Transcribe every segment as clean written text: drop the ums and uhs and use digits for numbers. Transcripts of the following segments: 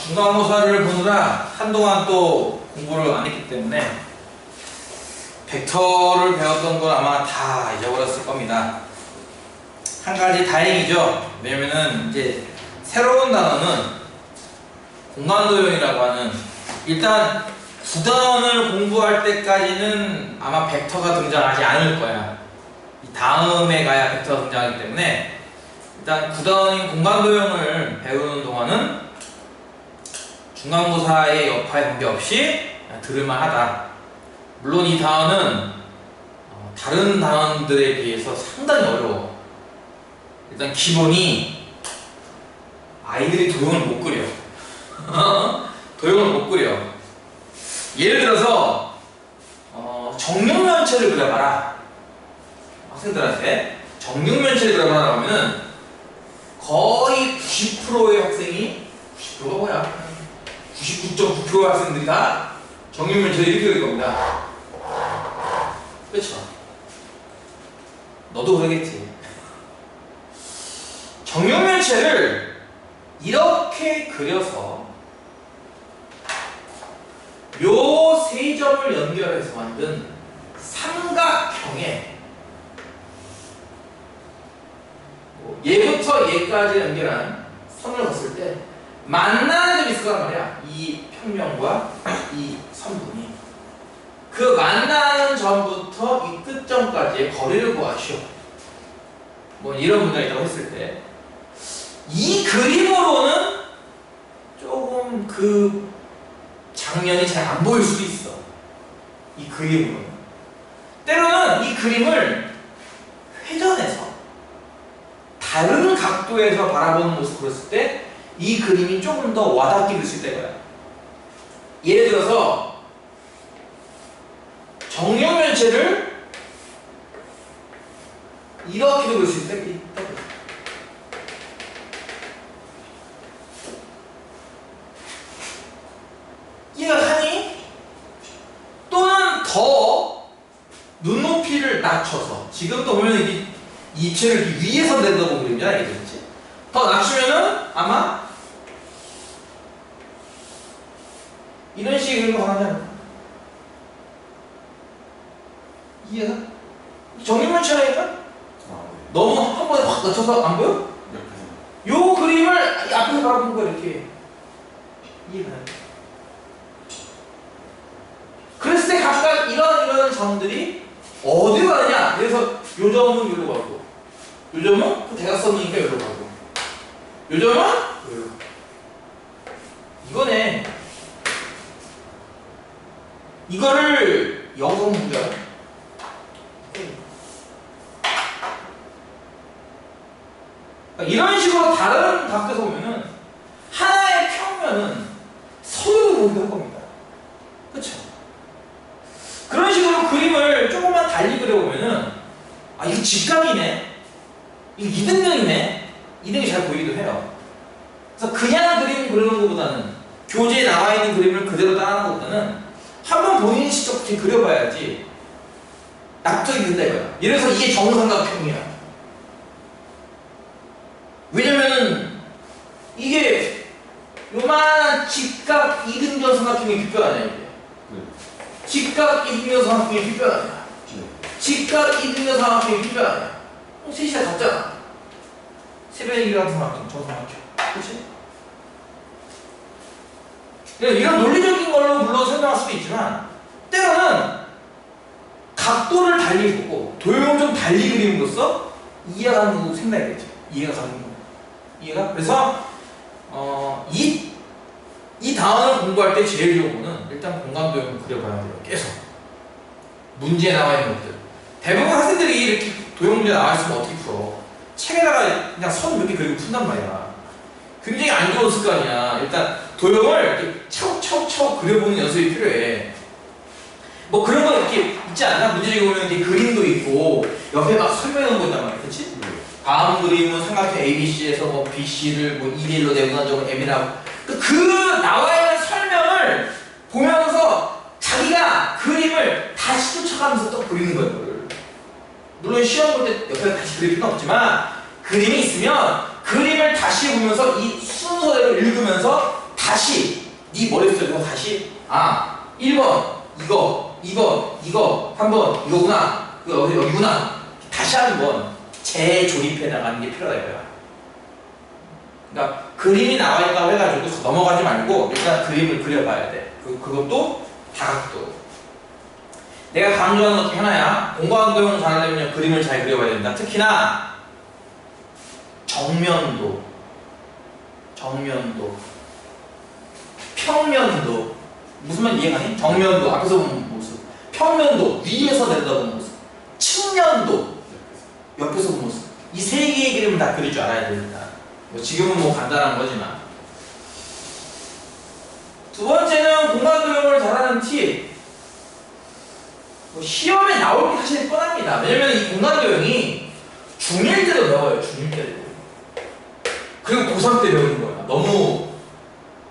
중간고사를 보느라 한동안 또 공부를 안 했기 때문에 벡터를 배웠던 건 아마 다 잊어버렸을 겁니다. 한 가지 다행이죠. 왜냐면은 이제 새로운 단어는 공간도형이라고 하는, 일단 구단을 공부할 때까지는 아마 벡터가 등장하지 않을 거야. 이 다음에 가야 벡터가 등장하기 때문에 일단 구단인 공간도형을 배우는 동안은 중간고사의 여파에 관계없이 들을만하다. 물론 이 단어는 다른 단어들에 비해서 상당히 어려워. 일단 기본이 아이들이 도형을 못 그려. 도형을 못 그려. 예를 들어서 정육면체를 그려봐라. 학생들한테 정육면체를 그려봐라 하면은 거의 90%의 학생이, 90%가 뭐야? 99.9%의 학생들이 다 정육면체를 이렇게 그릴 겁니다. 그렇죠? 너도 그러겠지. 정육면체를 이렇게 그려서 요 세 점을 연결해서 만든 삼각형에 얘부터 얘까지 연결한 선을 걷을 때 만나는 점이 있을 거란 말이야. 이 평면과 이 선분이. 그 만나는 점부터 이 끝점까지의 거리를 구하시오. 뭐 이런 문제가 있다고 했을 때 이 그림으로는 조금 그 장면이 잘 안 보일 수도 있어. 이 그림으로는. 때로는 이 그림을 회전해서 다른 각도에서 바라보는 모습을 봤을 때 이 그림이 조금 더 와닿게 볼 수 있다 이거야. 예를 들어서 정육면체를 이렇게도 볼 수 있다. 이해가 가니? 또는 더 눈높이를 낮춰서, 지금도 보면 이 입체를 이렇게 위에서 내다보고 그림이야, 이게 그렇지? 더 낮추면은 아마 이런 식의 그림을 가능하지 않을까? 이해가? 정육면체라니까? 너무 한 번에 확 낮춰서 안 보여? 요 그림을 이 앞에서 바라보는 거야, 이렇게. 이해가? 그랬을 때 각각 이런 점들이 어디로 가느냐? 그래서 요 점은 여기로 가고, 요 점은 그 대각선이니까 여기로 가고, 요 점은 여기로 가고. 이거네. 이거를 여기서 문제야. 이런 식으로 다른 각도에서 보면은 하나의 평면은 서로 보이는 겁니다. 그렇죠? 그런 식으로 그림을 조금만 달리 그려보면은 아, 이거 직각이네, 이거 이등병이네, 이등이 잘 보이기도 해요. 그래서 그냥 그림 그리는 것보다는, 교재에 나와 있는 그림을 그대로 따라하는 것보다는 한번 본인이 직접 그려봐야지 납득이 된다 이거야. 예를 들어서 이게 정삼각형이야. 왜냐면은 이게 요만한 직각 이등변 삼각형의 빗변 아니야 이게. 직각 이등변 삼각형의 빗변 아니야. 직각 이등변 삼각형의 빗변 아니야. 셋이 다 같잖아. 세변이라는 삼각형, 정삼각형. 그렇지? 이런 논리적인 걸로 물론 설명할 수도 있지만 때로는 각도를 달리 보고 도형을 좀 달리 그림으로써 이해가 가는 거 생각해야겠죠. 이해가 가는 거. 이해가? 그래서 이 단어를 공부할 때 제일 좋은 거는 일단 공간도형을 그려봐야 돼요. 계속 문제에 나와 있는 것들. 대부분 학생들이 이렇게 도형 문제 나와 있으면 어떻게 풀어? 책에다가 그냥 선 몇 개 그리고 푼단 말이야. 굉장히 안 좋은 습관이야. 일단 도형을 이렇게 차곡차곡 그려보는 연습이 필요해. 뭐 그런 거 이렇게 있지 않나? 문제집에 보면 이렇게 그림도 있고 옆에 막 설명해 놓은 거단 말이야. 그치? 다음 그림은 삼각형 ABC에서 뭐 BC를 뭐 2대1로 내분한 점은 M이라고. 그 나와 있는 설명을 보면서 자기가 그림을 다시 쫓아가면서 또 그리는 거예요. 물론 시험 볼 때 옆에 다시 그릴 필요는 없지만 그림이 있으면 그림을 다시 보면서 이 순서대로 읽으면서 다시 네 머릿속에 다시 1번 이거 2번 이거 3번 이거구나 여기구나 다시 한번 재조립해 나가는 게 필요하다 이거야. 그러니까 그림이 나와 있다고 해가지고 넘어가지 말고 일단 그림을 그려봐야 돼. 그것도 다각도. 내가 강조하는 것 중에 하나야. 공간도용 잘하려면 그림을 잘 그려봐야 된다. 특히나 정면도, 평면도. 무슨 말 이해가니? 정면도 앞에서 보는 모습, 평면도 위에서 내려다보는 모습, 측면도 옆에서 보는 모습. 이 세 개의 그림을 다 그릴 줄 알아야 된다. 지금은 뭐 간단한 거지만. 두 번째는 공간도용을 잘하는 팁. 시험에 나올 게 사실 뻔합니다. 왜냐면 이 공간도용이 중1 때도 배워요. 중1 때도. 그리고 고3 때 배우는 거야. 너무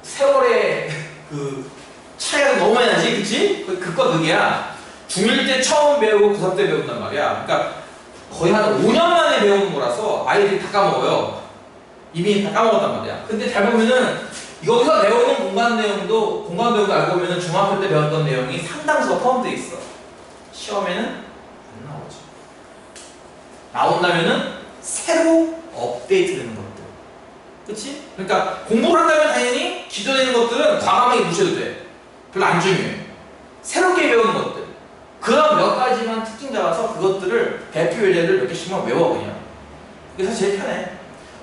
세월의 그 차이가 너무 많이 나지, 그치? 극과 극이야. 중1 때 처음 배우고 고3 때 배운단 말이야. 그러니까 거의 한 5년 만에 배우는 거라서 아이들이 다 까먹어요. 이미 다 까먹었단 말이야. 근데 잘 보면은 여기서 배우는 공간도용도 알고 보면은 중학교 때 배웠던 내용이 상당수가 포함되어 있어. 시험에는 안 나오지. 나온다면은 새로 업데이트되는 것들. 그치? 그러니까 공부를 한다면 당연히 기존에 있는 것들은 과감하게 무시해도 돼. 별로 안 중요해. 새롭게 배우는 것들. 그런 몇 가지만 특징 잡아서 그것들을 대표 예제를 몇 개씩만 외워 그냥. 그게 사실 제일 편해.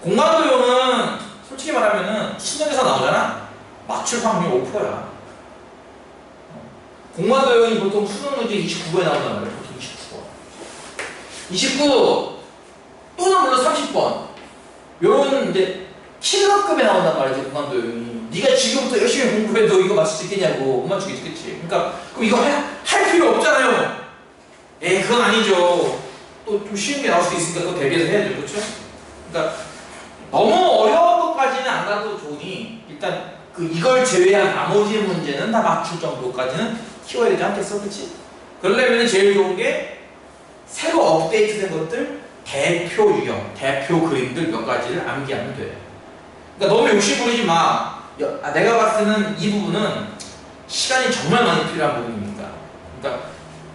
공간도용은 솔직히 말하면은 수능에서 나오잖아. 맞출 확률 5%야. 공간도용이 보통 수능 문제 29번에 나온단 말이야. 보통 29번. 29 또는 물론 30번. 요런 이제 킬러급에 나온단 말이지 공간도용이. 네가 지금부터 열심히 공부해도 이거 맞출 수 있겠냐고. 못 맞추겠지, 그치? 그러니까 그럼 이거 할 필요 없잖아요. 그건 아니죠. 또 좀 쉬운 게 나올 수도 있으니까 또 대비해서 해야죠, 그렇죠? 그러니까 너무 어려운 것까지는 안 가도 좋으니 일단 이걸 제외한 나머지 문제는 다 맞출 정도까지는 키워야 되지 않겠어, 그치? 그러려면 제일 좋은 게 새로 업데이트된 것들, 대표 유형, 대표 그림들 몇 가지를 암기하면 돼. 그러니까 너무 욕심 부리지 마. 내가 봤을 때는 이 부분은 시간이 정말 많이 필요한 부분입니다. 그러니까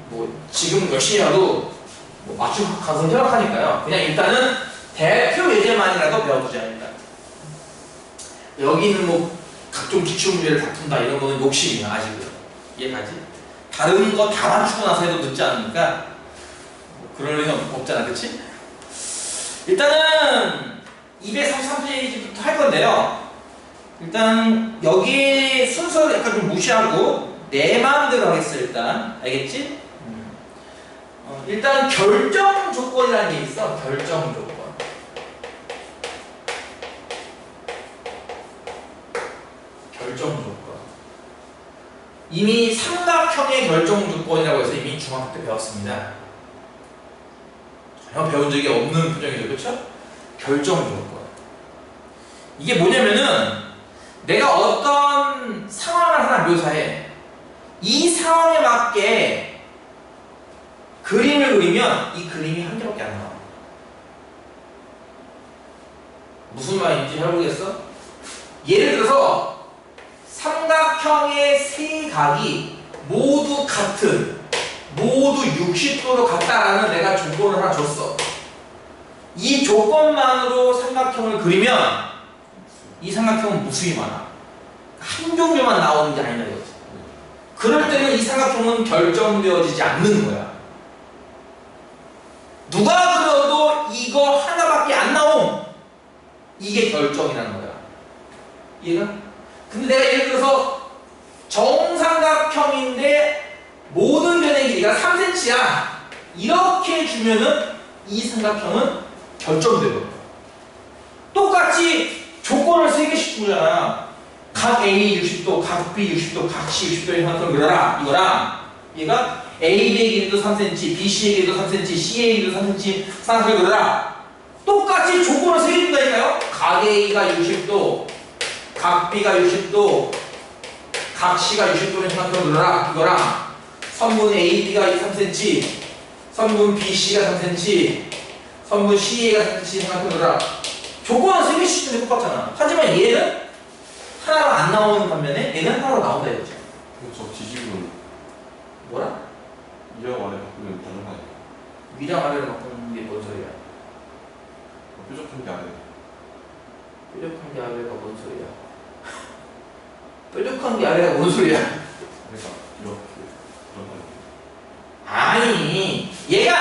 뭐 지금 열심히 해도 뭐 맞출 가능성이 희박하니까요. 그냥 일단은 대표 예제만이라도 배워두자 일단. 여기는 뭐 각종 기출문제를 다툰다 이런 거는 욕심이야 아직은. 이해가지? 다른 거 다 맞추고 나서 해도 늦지 않으니까 뭐 그럴 리는 없잖아, 그치? 일단은 233페이지부터 할 건데요. 일단 여기 순서를 약간 좀 무시하고 내 마음대로 하겠어 일단. 알겠지? 일단 결정 조건이라는 게 있어. 결정 조건. 결정 조건. 이미 삼각형의 결정 조건이라고 해서 이미 중학교 때 배웠습니다. 전혀 배운 적이 없는 표정이죠, 그렇죠? 결정 조건. 이게 뭐냐면은 내가 어떤 상황을 하나 묘사해. 이 상황에 맞게 그림을 그리면 이 그림이 한 개밖에 안 나와. 무슨 말인지 잘 모르겠어? 예를 들어서 삼각형의 세 각이 모두 같은, 모두 60도로 같다라는 내가 조건을 하나 줬어. 이 조건만으로 삼각형을 그리면 이 삼각형은 무수히 많아. 한 종류만 나오는 게 아니다 이거지. 그럴 때는 이 삼각형은 결정되어지지 않는 거야. 누가 그려도 이거 하나밖에 안 나옴. 이게 결정이라는 거야. 이해가? 근데 내가 예를 들어서 정삼각형인데 모든 변의 길이가 3cm야. 이렇게 주면은 이 삼각형은 결정되거든. 똑같이 조건을 3개씩 주잖아. 각 A 60도, 각 B 60도, 각 C 60도의 삼각형을 그려라. 이거랑 얘가 A의 길이도 3cm, BC의 길이도 3cm, C의 길이도 3cm 삼각형을 그려라. 똑같이 조건을 3개 준다니까요. 각 A가 60도, 각 B가 60도, 각 C가 60도의 삼각형을 그려라. 이거랑 선분 AB가 3cm, 선분 BC가 3cm, 선분 CA가 3cm 삼각형을 그려라. 조건은 3개씩 주면 똑같잖아. 하지만 얘는 하나로 안 안 나오는 반면에 얘는 하나로 나온다 이거죠. 저 지식은 뭐라? 위랑 아래 바꾸면 다른 거 아니에요? 위랑 아래를 바꾸는 게 뭔 소리야? 뾰족한 게 아래. 뾰족한 게 아래가 뭔 소리야? 뾰족한 게 아래가 뭔 소리야? 그러니까 이렇게 그런 거 아니 얘가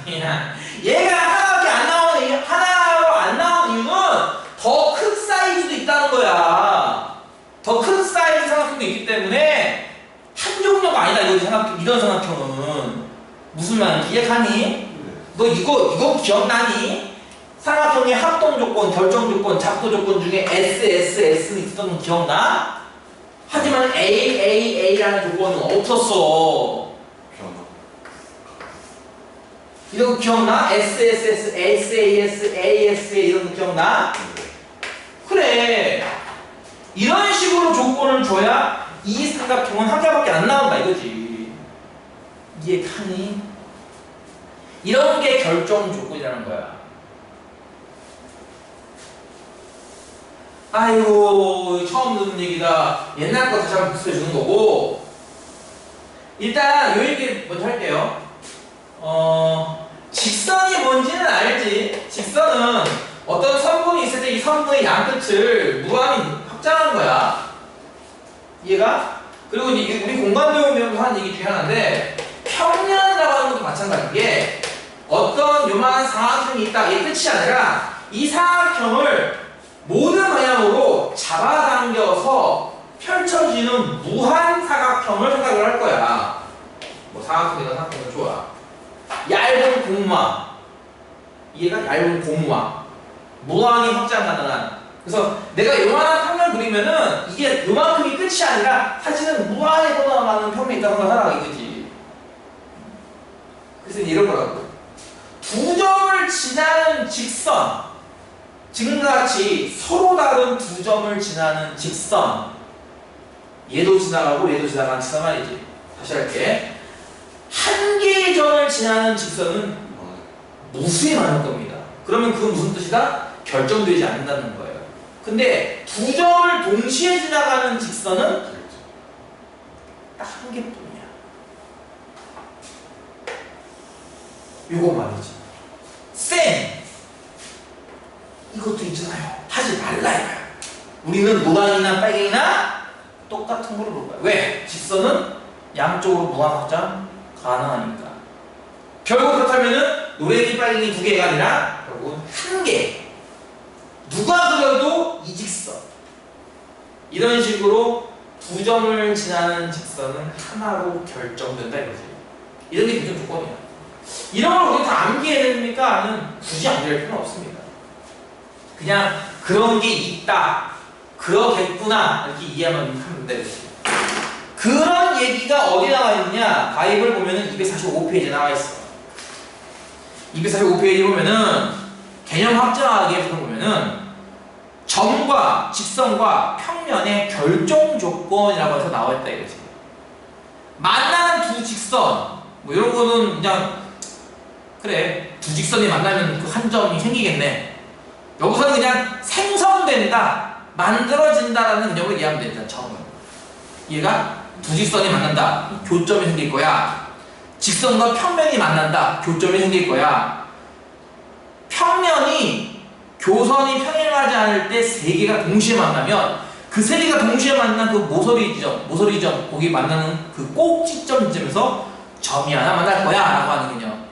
하나밖에 안 나오는 하나로 안 나오는 이유는 더 큰 사이즈도 있다는 거야. 더 큰 사이즈 삼각형도 있기 때문에 한 종류가 아니다 이거지. 이런 삼각형은 무슨 말인지 이해하니? 너 이거 기억나니? 삼각형의 합동 조건, 결정 조건, 작도 조건 중에 SSS는 있었던 거 기억나? 하지만 AAA라는 조건은 없었어. 기억나? 이런 거 기억나? SSS, SAS, ASA 이런 거 기억나? 그래. 이런 식으로 조건을 줘야 이 삼각형은 한 개밖에 안 나온다 이거지. 이해가니? 이런 게 결정 조건이라는 거야. 아이고 처음 듣는 얘기다. 옛날 거 다시 한번 복습해 주는 거고. 일단 요 얘기 먼저 할게요. 직선이 뭔지는 알지. 직선은 어떤 선분이 있을 때 이 선분의 양끝을 무한히 확장하는 거야. 이해가? 그리고 이제 우리 공간도용 배우면서 하는 얘기 중에 하나인데 평면이라고 하는 것도 마찬가지인 게 어떤 요만한 사각형이 있다. 이게 끝이 아니라 이 사각형을 모든 방향으로 잡아당겨서 펼쳐지는 무한 사각형을 생각을 할 거야. 뭐 사각형이나 사각형은 좋아. 얇은 공마. 이해가? 얇은 공마. 무한히 확장 가능한. 그래서 내가 요만한 평면 그리면은 이게 요만큼이 끝이 아니라 사실은 무한히 뻗어나가는 평면이 있다고 생각하라 이거지. 그래서 이런 거라고. 두 점을 지나는 직선. 지금과 같이 서로 다른 두 점을 지나는 직선. 얘도 지나가고 얘도 지나가는 직선 말이지. 다시 할게. 한 개의 점을 지나는 직선은 무수히 많을 겁니다. 그러면 그건 무슨 뜻이다? 결정되지 않는다는 거예요. 근데 두 점을 동시에 지나가는 직선은 딱 한 개뿐이야. 요거 말이지. 쌤! 이것도 있잖아요. 하지 말라 이거야. 우리는 노랑이나 빨갱이나 똑같은 거로 볼 거야. 왜? 직선은 양쪽으로 무한 확장 가능하니까. 결국 그렇다면은 노랭이 빨갱이 두 개가 아니라 결국은 한 개. 누가 그려도 이 직선. 이런 식으로 두 점을 지나는 직선은 하나로 결정된다 이거지. 이런 게 결정 조건이야. 이런 걸 우리 다 암기해야 됩니까? 아니면 굳이 암기할 필요는 없습니다. 그냥 그런 게 있다. 그러겠구나. 이렇게 이해만 하면 되겠지. 그런 얘기가 어디 나와 있느냐? 바이블 보면은 245페이지에 나와 있어. 245페이지 보면은 개념 확장하기에 보면은 점과 직선과 평면의 결정 조건이라고 해서 나와 있다 이거지. 만나는 두 직선 뭐 이런 거는 그냥 그래 두 직선이 만나면 그 한 점이 생기겠네. 여기서는 그냥 생성된다, 만들어진다라는 개념으로 이해하면 된다. 점은 얘가 두 직선이 만난다, 교점이 생길 거야. 직선과 평면이 만난다, 교점이 생길 거야. 평면이 교선이 평행하지 않을 때 세 개가 동시에 만나면 그 세 개가 동시에 만난 그 모서리 지점 거기 만나는 그 꼭지점에서 점이 하나 만날 거야 라고 하는 개념.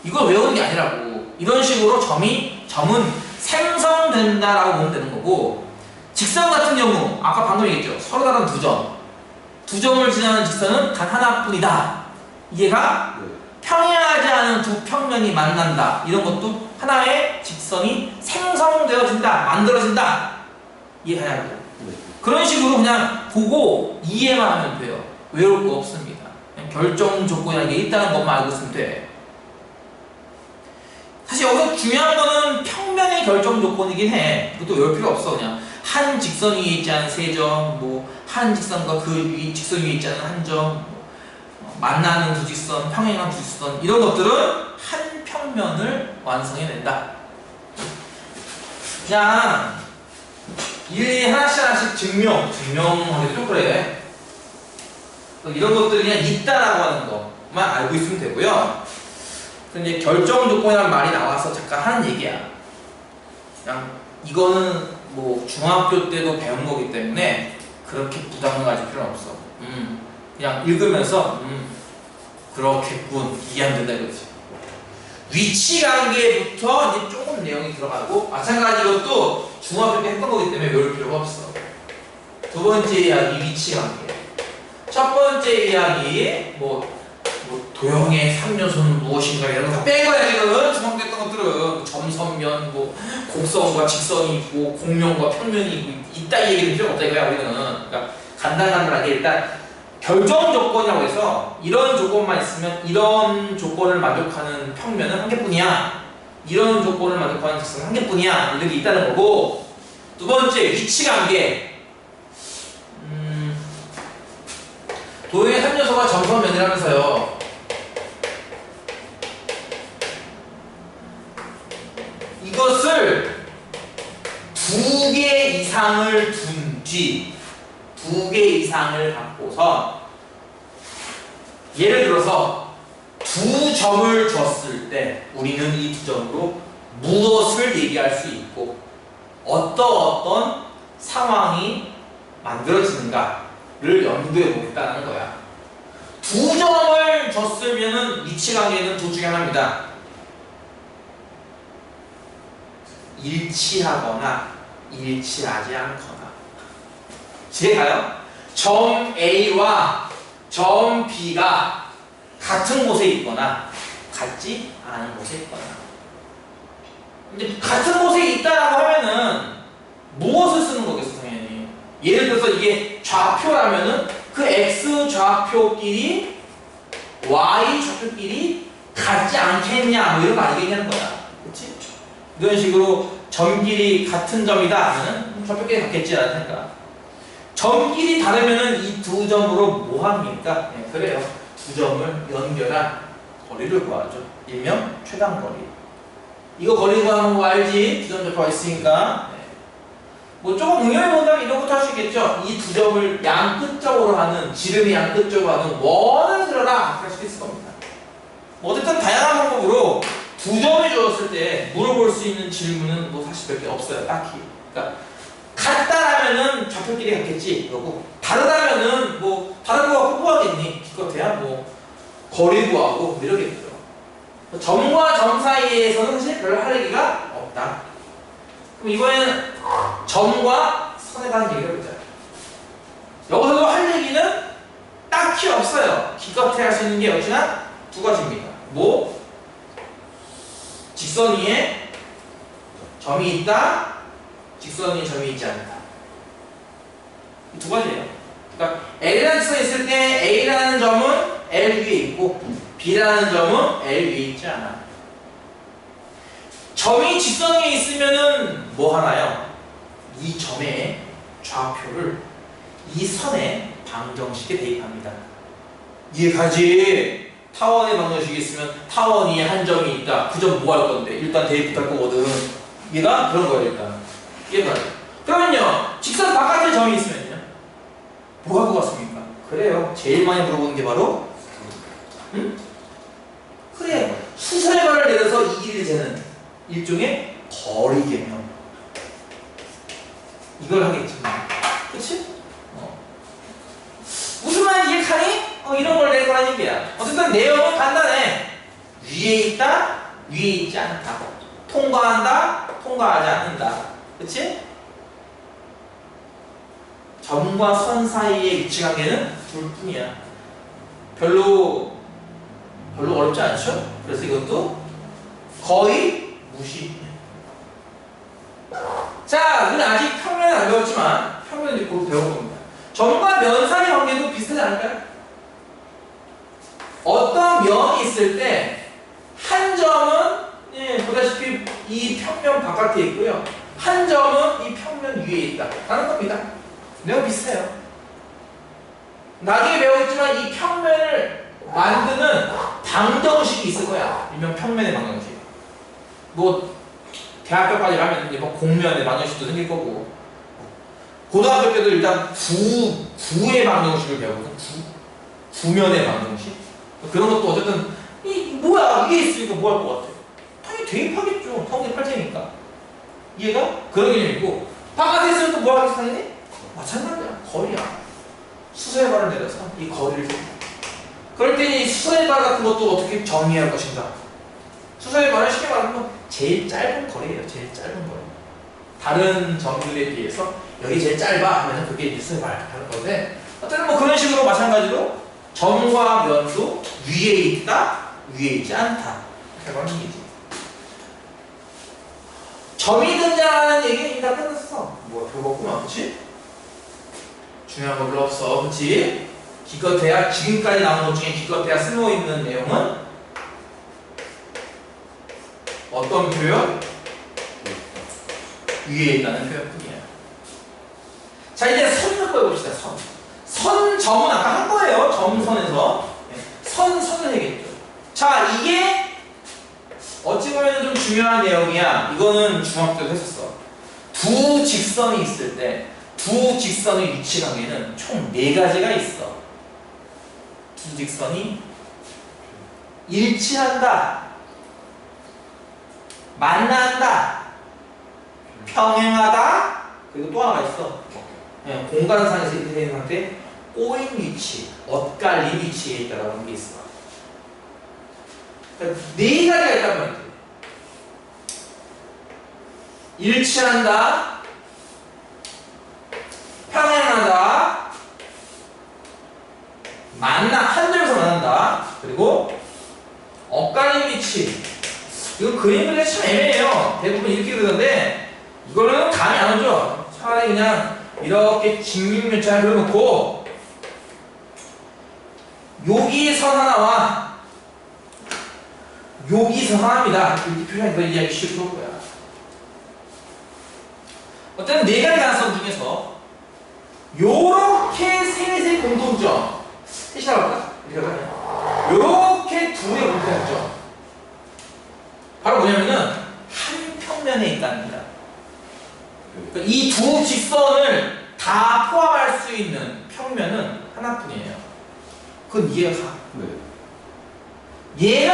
이걸 외우는 게 아니라고. 이런 식으로 점은 생성된다라고 보면 되는 거고, 직선 같은 경우 아까 방금 얘기했죠. 서로 다른 두 점을 지나는 직선은 단 하나뿐이다. 이해가? 네. 평행하지 않은 두 평면이 만난다. 이런 것도 하나의 직선이 생성되어진다, 만들어진다. 이해가냐고. 네. 그런 식으로 그냥 보고 이해만 하면 돼요. 외울 거 없습니다. 그냥 결정 조건이라는 게 있다는 것만 알고 있으면 돼. 사실 여기서 중요한 거는 평면의 결정 조건이긴 해. 그것도 외울 필요 없어. 그냥 한 직선 위에 있지 않은 세 점, 뭐 한 직선과 그 위 직선 위에 있지 않은 한 점, 만나는 두 직선, 평행한 두 직선, 이런 것들은 한 평면을 완성해낸다. 그냥 일일이 하나씩 증명하기도 좀 그래. 이런 것들이 그냥 있다라고 하는 것만 알고 있으면 되고요. 그래서 이제 결정 조건이라는 말이 나와서 잠깐 하는 얘기야. 그냥 이거는 뭐 중학교 때도 배운 거기 때문에 그렇게 부담을 가질 필요는 없어. 그냥 읽으면서 그렇겠군, 이해하면 된다 이거지. 위치 관계부터 이제 조금 내용이 들어가고, 마찬가지 이것도 중학교 때 했던 거기 때문에 외울 필요가 없어. 두 번째 이야기 위치 관계. 첫 번째 이야기 뭐 도형의 3요소는 무엇인가 이런 거 다 뺀 거야 지금. 중학교 때 했던 것들은 점선면, 뭐 곡선과 직선이 있고 공면과 평면이 있고 이따 얘기는 필요가 없다 이거야 우리는. 그러니까 간단하게 일단 결정 조건이라고 해서 이런 조건만 있으면 이런 조건을 만족하는 평면은 한 개뿐이야. 이런 조건을 만족하는 직선은 한 개뿐이야. 이런 게 있다는 거고, 두 번째 위치 관계. 도형의 3요소가 점선면이라면서요. 이것을 두 개 이상을 둔 뒤, 두 개 이상을 갖고서 예를 들어서 두 점을 줬을 때 우리는 이 두 점으로 무엇을 얘기할 수 있고 어떤 상황이 만들어지는가를 염두에 보겠다는 거야. 두 점을 줬으면은 위치관계는 둘 중에 하나입니다. 일치하거나 일치하지 않거나. 이해가요? 점 A와 점 B가 같은 곳에 있거나 같지 않은 곳에 있거나. 근데 같은 곳에 있다라고 하면은 무엇을 쓰는 거겠어 당연히. 예를 들어서 이게 좌표라면은 그 X 좌표끼리 Y 좌표끼리 같지 않겠냐 뭐 이런 거 아니겠냐 하는 거야. 그치? 이런 식으로 점끼리 같은 점이다 하면은 좌표끼리 같겠지라는 생각. 점끼리 다르면은 이 두 점으로 뭐 합니까? 네, 그래요. 두 점을 연결한 거리를 구하죠. 일명 최단거리. 이거 거리 구하는 거 알지? 두 점 좌표가 있으니까. 네. 뭐 조금 응용해 본다면 이런 것도 할 수 있겠죠. 이 두 점을 양 끝쪽으로 하는, 지름이 양 끝쪽으로 하는 원을 들어라 할 수도 있을 겁니다. 어쨌든 다양한 방법으로 두 점이 주어졌을 때 물어볼 수 있는 질문은 뭐 사실 몇 개 없어요. 딱히. 그러니까 같다라면은 좌표끼리 같겠지 그러고, 다르다면은 뭐 다른 거가 구하겠니? 기껏해야 뭐 거리 구하고 뭐 이러겠죠. 점과 점 사이에서는 사실 별 할 얘기가 없다. 그럼 이번에는 점과 선에 관한 얘기를 해보자. 여기서도 할 얘기는 딱히 없어요. 기껏해야 할 수 있는 게 역시나 두 가지입니다. 뭐 직선 위에 점이 있다, 직선 위에 점이 있지 않다. 이 두 가지예요. 그러니까 L이라는 직선이 있을 때 A라는 점은 L 위에 있고 B라는 점은 L 위에 있지 않아. 점이 직선 위에 있으면은 뭐 하나요? 이 점의 좌표를 이 선의 방정식에 대입합니다. 이해가지? 타원의 방정식이 있으면 타원 위에 한 점이 있다. 그 점 뭐 할 건데? 일단 대입부터 할 거거든. 얘가 그런 거예요, 일단. 이해가 돼. 그러면요, 직선 바깥에 점이 있으면요, 뭐 할 것 같습니까? 그래요. 제일 많이 물어보는 게 바로, 그래. 수선의 발을 내려서 이 길이를 재는 일종의 거리 개념. 이걸 하겠지. 그치? 무슨 말인지 이해하니? 이런 걸 낼 거라는 얘기야. 어쨌든 내용은 간단해. 위에 있다, 위에 있지 않다. 통과한다, 통과하지 않는다. 그치? 점과 선 사이의 위치 관계는 둘 뿐이야. 별로 어렵지 않죠? 그래서 이것도 거의 무시. 자, 우리는 아직 평면은 안 배웠지만 평면은 이제 곧 배울 겁니다. 점과 면 사이 관계도 비슷하지 않을까요? 어떤 면이 있을 때 한 점은 보다시피 이 평면 바깥에 있고요, 한 점은 이 평면 위에 있다 라는 겁니다. 내용 비슷해요. 나중에 배우겠지만 이 평면을 만드는 방정식이 있을 거야. 일명 평면의 방정식. 뭐 대학교까지 가면 이제 뭐 공면의 방정식도 생길 거고, 고등학교 때도 일단 구의 방정식을 배우거든. 구면의 방정식. 그런 것도 어쨌든 뭐야 이게 있으니까 뭐 할 것 같아? 당연히 대입하겠죠. 성대 8테니까. 이해가? 그런 개념이고 바깥에 있으면 또 뭐 하겠어 당연히? 마찬가지야. 거리야. 수소의 발을 내려서 이 거리를 재. 그럴 때 이 수소의 발 같은 것도 어떻게 정의할 것인가? 수소의 발은 쉽게 말하면 제일 짧은 거리예요. 제일 짧은 거리. 다른 점들에 비해서 여기 제일 짧아 하면 그게 이제 수소의 발 하는 건데 어쨌든 뭐 그런 식으로 마찬가지로 점과 면도 위에 있다, 위에 있지 않다. 이렇게 말하는 얘기지. 점이 등장하는 얘기는 이미 다 끝났어. 뭐야, 별거 없구만, 그치? 중요한 거 별로 없어, 그치? 기껏해야, 지금까지 나온 것 중에 기껏해야 쓸모있는 내용은 어떤 표현? 위에 있다는 표현뿐이야. 자, 이제 선 갖고 해봅시다, 선. 점은 아까 한 거예요. 점선에서. 선을 해야겠죠. 자, 이게 어찌 보면 좀 중요한 내용이야. 이거는 중학교 때도 했었어. 두 직선이 있을 때 두 직선의 위치 관계는 총 4가지가 있어. 두 직선이 일치한다, 만난다, 평행하다, 그리고 또 하나가 있어. 공간상에서 이렇게 되는 상태, 꼬인 위치, 엇갈린 위치에 있다라는 게 있어. 그러니까 4가지가 있단 말이지. 일치한다, 평행하다, 한 점에서 만난다, 그리고 엇갈린 위치. 이거 그림 그리기 참 애매해요. 대부분 이렇게 그러는데 이거는 감이 안 오죠. 차라리 그냥 이렇게 직육면체를 그려놓고 여기 선 하나와 여기 선 하나입니다. 이렇게 표현하니까 이해하기 쉽을 거야. 어쨌든 4가지 가능성 중에서 요렇게 셋의 공통점 셋이라고 할까? 이렇게 하면 요렇게 둘의 공통점 바로 뭐냐면은 한 평면에 있다는 겁니다. 그러니까 이 두 직선을 다 포함할 수 있는 평면은 하나뿐이에요. 그건 이해가 가. 얘는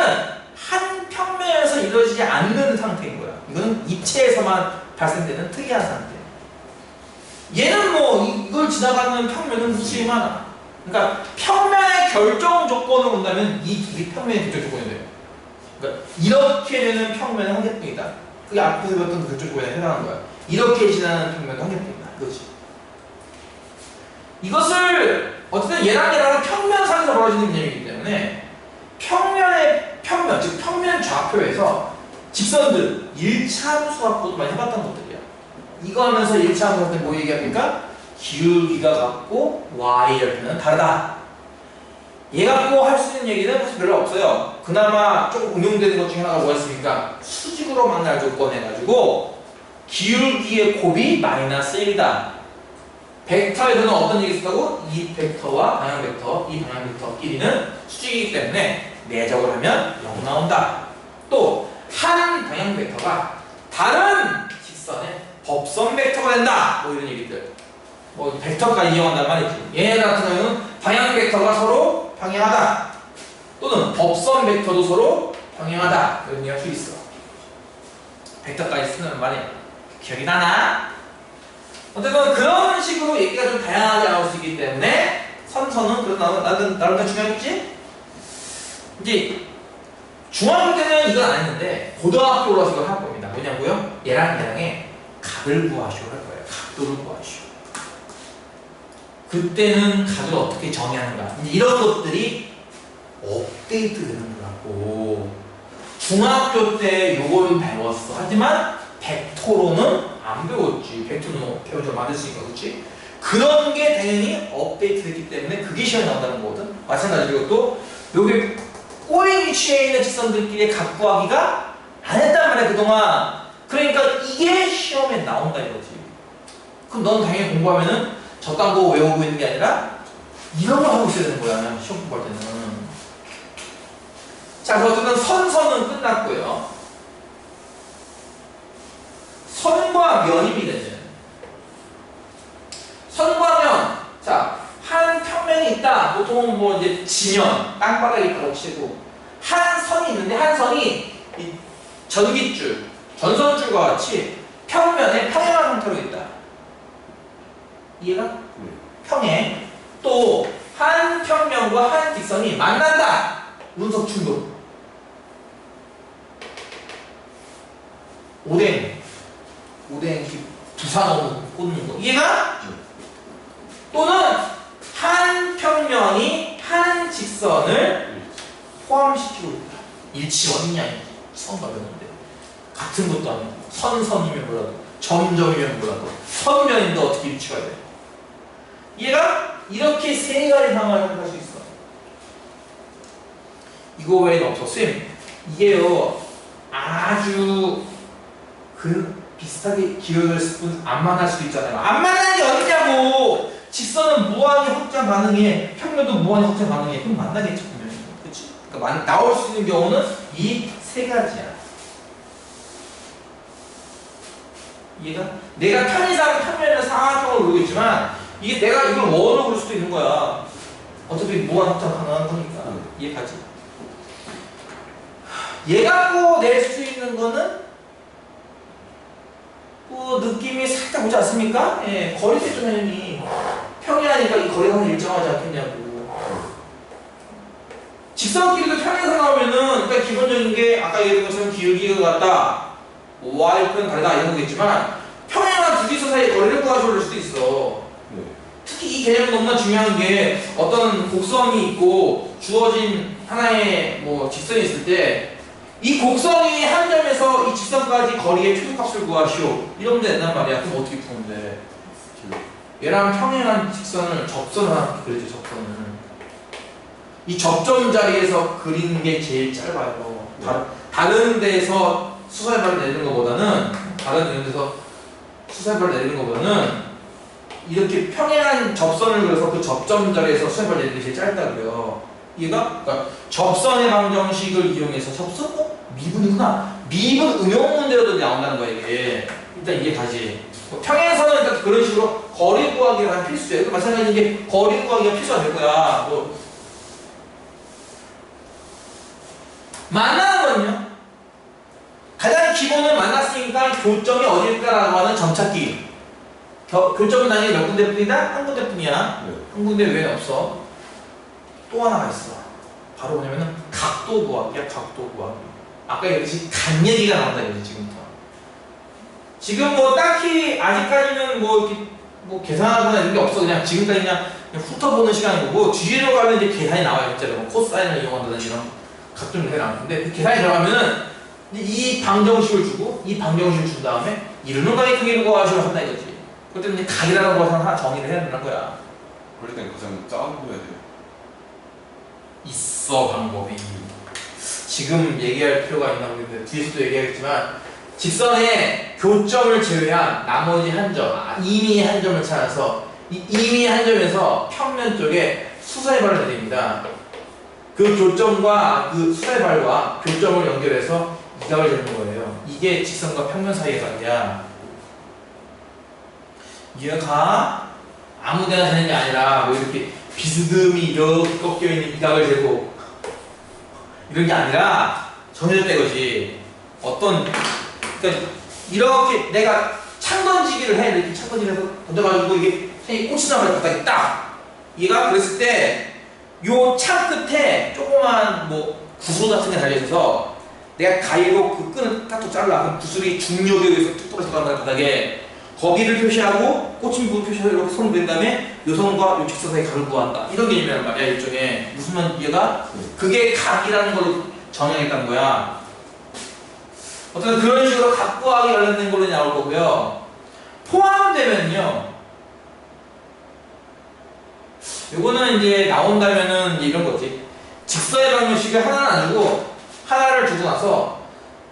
한 평면에서 이루어지지 않는 상태인 거야. 이거는 입체에서만 발생되는 특이한 상태. 얘는 뭐 이걸 지나가는 평면은 수십 많아. 그러니까 평면의 결정 조건을 본다면 이 두 평면의 결정 조건이 돼요. 그러니까 이렇게 되는 평면은 한 개뿐이다. 그게 앞에서 배웠던 그 결정 조건에 해당하는 거야. 이렇게 지나는 평면은 한 개뿐이다. 그렇지. 이것을 어쨌든 얘랑 평면상에서 벌어지는 개념이기 때문에 평면의 평면, 즉 평면 좌표에서 직선들 일차함수 갖고도 많이 해봤던 것들이야. 이거 하면서 일차함수 할 때 뭐 얘기합니까? 기울기가 같고 y열표는 다르다. 얘 갖고 할 수 있는 얘기는 사실 별로 없어요. 그나마 조금 응용되는 것 중에 하나가 뭐가 있습니까? 수직으로 만날 조건 해가지고 기울기의 곱이 -1이다. 벡터에서는 어떤 얘기 있었다고? 이 벡터와 방향 벡터, 이 방향 벡터끼리는 수직이기 때문에 내적을 하면 0 나온다. 또 한 방향 벡터가 다른 직선의 법선 벡터가 된다. 뭐 이런 얘기들. 뭐 벡터까지 이용한단 말이지. 얘 같은 경우는 방향 벡터가 서로 평행하다. 또는 법선 벡터도 서로 평행하다. 이런 얘기 할 수 있어. 벡터까지 쓰는 말이 기억이 나나? 어쨌든 그런 식으로 얘기가 좀 다양하게 나올 수 있기 때문에 선서는 그래도 나름대로 중요하겠지? 이제 중학교 때는 이건 안 했는데 고등학교 올라서 이걸 할 겁니다. 뭐냐고요? 얘랑의 각을 구하시오 할 거예요. 각도를 구하시오. 그때는 각을 어떻게 정의하는가? 이제 이런 것들이 업데이트 되는 거라고. 중학교 때 요걸 배웠어. 하지만 벡터로는 안 배웠지. 벡터는 배우지 않았으니까, 그렇지? 그런 게 당연히 업데이트 됐기 때문에 그게 시험에 나온다는 거거든. 마찬가지로 이것도 요게 꼬인 위치에 있는 직선들끼리 각 구하기가 안 했단 말이야, 그동안. 그러니까 이게 시험에 나온다 이거지. 그럼 넌 당연히 공부하면은 저딴 거 외우고 있는 게 아니라 이런 걸 하고 있어야 되는 거야, 시험 공부할 때는. 자, 어쨌든 선서는 끝났고요. 선과 면입니다, 이제. 선과 면. 자, 한 평면이 있다. 보통 뭐 이제 지면, 땅바닥에 있다고 치고 한 선이 있는데 한 선이 이 전깃줄, 전선줄과 같이 평면에 평행한 형태로 있다. 이해가? 네. 평행. 또 한 평면과 한 직선이 만난다. 운석 충돌. 오뎅 두산으로 꽂는 거. 이해가? 네. 또는 한 평면이 한 직선을 네. 포함시키고 있다. 일치원이냐 선과 면인데 같은 것도 아니고 선이면 몰라도 점이면 몰라도 선면인데 어떻게 일치가 돼? 얘가 이렇게 세 가지 상황을 할 수 있어. 이거 외에는 없어. 쌤 이게요 아주 비슷하게 기억했을 뿐 안 만날 수도 있잖아요. 안 만나는 게 어딨냐고. 직선은 무한히 확장 가능해. 평면도 무한히 확장 가능해. 그럼 만나겠지 보면. 그치? 그러니까 나올 수 있는 경우는 이 세 가지야. 이해가? 내가 편의상 평면을 상하형으로 그리겠지만 이게 내가 이걸 원으로 그릴 수도 있는 거야. 어차피 무한 확장 가능한 거니까. 이해가지? 얘 갖고 낼 수 있는 거는 느낌이 살짝 오지 않습니까? 예, 거리대조면이 평이하니까 이 거리가 항상 일정하지 않겠냐고. 직선끼리도 평행선 나오면은 일단 기본적인 게 아까 얘기한 것처럼 기울기가 같다, y표는 다르다 이런 거겠지만 평행한 두 기선 사이의 거리를 구하셔볼 수도 있어. 네. 특히 이 개념은 너무나 중요한 게 어떤 곡선이 있고 주어진 하나의 뭐 직선이 있을 때 이 곡선이 한 점에서 이 직선까지 거리의 최소값을 구하시오. 이러면 된단 말이야. 그럼 어떻게 푸면 돼? 얘랑 평행한 직선을 접선을 하나 그리죠. 접선을. 이 접점 자리에서 그리는 게 제일 짧아요. 다른 데서 수사발을 내리는 것보다는 이렇게 평행한 접선을 그려서 그 접점 자리에서 수사발 내리는 게 제일 짧다고요. 얘가 그러니까 접선의 방정식을 이용해서 접선? 미분이구나. 미분 응용 문제로도 나온다는 거야 이게. 일단 이게 가지. 평행선은 일단 그런 식으로 거리 구하기가 한 필수예요. 마찬가지로 이게 거리 구하기가 필수가 될 거야. 뭐 만나는 거는요. 가장 기본은 만났으니까 교점이 어딜까라고 하는 점찾기. 교점은 당연히 몇 군데뿐이다? 한 군데뿐이야. 네. 한 군데 외에는 없어. 또 하나가 있어. 바로 뭐냐면은 각도 구하기야. 각도 구하기. 아까 얘기했듯이 간 얘기가 나온다 이거지 지금부터. 지금 뭐 딱히 아직까지는 뭐 이렇게 뭐 계산하거나 이런 게 없어. 그냥 지금까지 그냥 훑어보는 시간이고 뭐 뒤로 가면 이제 계산이 나와요. 진짜로 뭐 코사인을 이용한다든지 이런 각종 계산이 나오는데 그 계산이 들어가면은 이 방정식을 주고 이 방정식을 준 다음에 이르는 각의 크기를 구하시면 한다 이거지. 그럴 때는 각이라는 것을 하나 정의를 해야 되는 거야. 그럴 땐 가장 작은 거 해야 돼요. 있어 방법이. 지금 얘기할 필요가 있나 모르겠는데 뒤에서도 얘기하겠지만 직선의 교점을 제외한 나머지 한 점, 임의의 한 점을 찾아서 이 임의의 한 점에서 평면 쪽에 수사의 발을 내립니다. 그 교점과 그 수사의 발과 교점을 연결해서 이각을 재는 거예요. 이게 직선과 평면 사이의 관계야. 이해가? 아무데나 되는 게 아니라 뭐 이렇게 비스듬히 이렇게 꺾여있는 이각을 재고 이런 게 아니라 정해졌다 이거지. 그러니까 이렇게 내가 창 던지기를 해. 이렇게 창 던지기를 해서 던져가지고 이게 꽂히나 말이야. 바닥에 딱. 얘가 그랬을 때 요 창 끝에 조그만 뭐 구슬 같은 게 달려있어서 내가 가위로 그 끈을 딱 잘라. 그럼 구슬이 중력에 의해서 툭 떨어져 가는 바닥에 거기를 표시하고 꽂힌 부분 표시하고 이렇게 손을 댄 다음에 요 선과 요 직선 사이 각을 구한다. 이런 개념이란 말이야. 일종의 무슨 말 얘가 그게 각이라는 걸로 정의했다는 거야. 어떤 그런 식으로 각 구하기 관련된 걸로 나올 거고요. 포함되면요. 요거는 이제 나온다면은 이런 거지. 직선의 방정식을 하나는 안 주고 하나를 주고 나서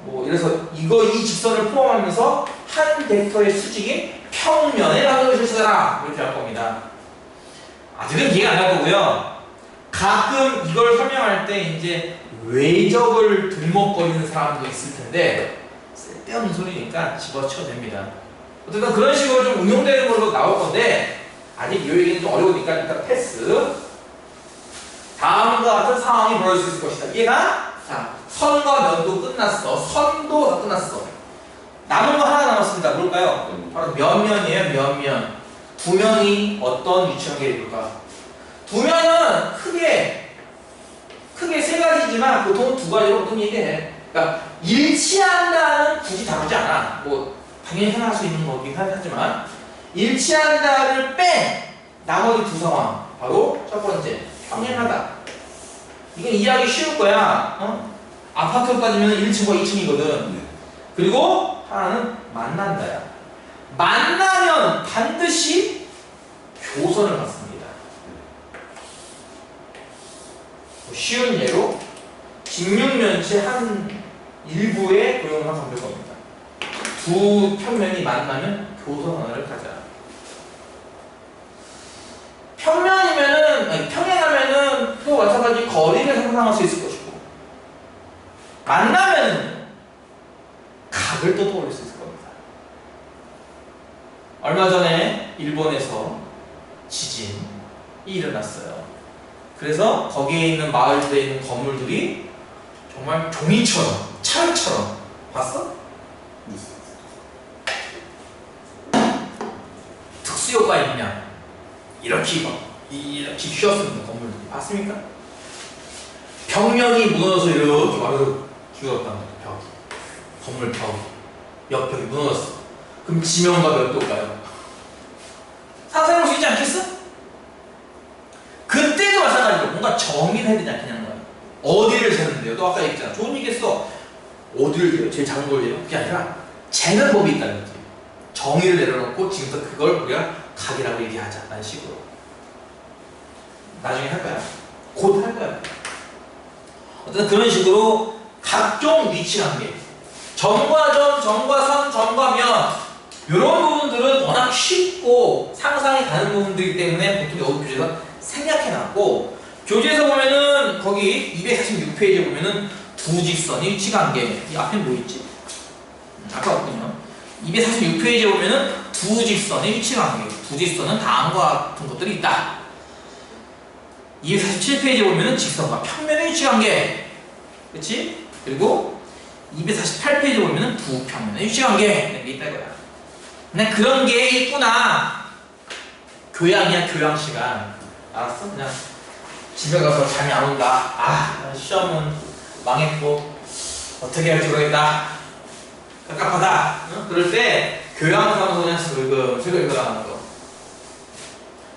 뭐 이래서 이 직선을 포함하면서 한 벡터의 수직인 평면의 방정식을 쓰라 이렇게 할 겁니다. 아직은 이해가 안 갈 거고요. 가끔 이걸 설명할 때 이제 외적을 들먹거리는 사람도 있을 텐데 쓸데없는 소리니까 집어치워도 됩니다. 어쨌든 그런 식으로 좀 응용되는 걸로 나올 건데 아직 이 얘기는 좀 어려우니까 일단 패스. 다음과 같은 상황이 벌어질 수 있을 것이다. 이해가? 자, 선과 면도 끝났어. 선도 다 끝났어. 남은 거 하나 남았습니다. 뭘까요? 바로 면면이에요. 면면. 두 면이 어떤 위치관계를 이룰까? 두 면은 크게 세 가지지만 보통 두 가지로 보통 얘기해. 그러니까 일치한다는 굳이 다루지 않아. 뭐 당연히 생각할 수 있는 거긴 하지만 일치한다를 뺀 나머지 두 상황. 바로 첫 번째 평행하다. 이건 이해하기 쉬울 거야. 아파트로 따지면 1층과 2층이거든. 네. 그리고 하나는 만난다야. 만나면 반드시 교선을 갖습니다. 쉬운 예로 직육면체 한 일부의 도형을 한번 볼 겁니다. 두 평면이 만나면 교선을 가자. 평행하면은 또 마찬가지 거리를 상상할 수 있을 것이고, 만나면은 각을 또 떠올릴 수 있을 겁니다. 얼마 전에 일본에서 지진이 일어났어요. 그래서 거기에 있는 마을들에 있는 건물들이 정말 종이처럼, 철처럼 봤어? 특수효과 있냐? 이렇게 휘었습니다. 건물들이 봤습니까? 벽면이 무너져서 이렇게 와르르 기울었단 말이야. 벽이, 건물 벽이, 옆벽이 무너졌어. 그럼 지면과 몇 도일까요? 상상할 수 있지 않겠어? 그때도 마찬가지로 뭔가 정의를 해야 되지 않겠냐는 거야. 어디를 재는데요? 너 아까 얘기했잖아. 좋은 얘기했어. 어디를 재요? 제일 작은 걸 재요? 그게 아니라 재는 법이 있다는 거지. 정의를 내려놓고 지금부터 그걸 우리가 각이라고 얘기하자 라는 식으로. 나중에 할 거야. 곧 할 거야. 어쨌든 그런 식으로 각종 위치관계, 점과 점, 점과 선, 점과 면, 이런 부분들은 워낙 쉽고 상상이 가는 부분들이기 때문에 보통 여기 교재에서 생략해놨고, 교재에서 보면은 거기 246페이지에 보면은 두 직선의 위치관계, 이 앞에 뭐 있지? 아까 없군요. 246페이지에 보면은 두 직선의 위치관계, 두 직선은 다음과 같은 것들이 있다. 247페이지에 보면은 직선과 평면의 위치관계, 그렇지? 그리고 248페이지에 보면은 두 평면의 위치관계 이런 게 있다 이거야. 그냥 그런 게 있구나. 교양이야, 교양 시간. 알았어? 그냥 집에 가서 잠이 안 온다. 아, 시험은 망했고 어떻게 할지 모르겠다. 깝깝하다. 응? 그럴 때 교양사무소 그냥 슬금 읽어나가는 거.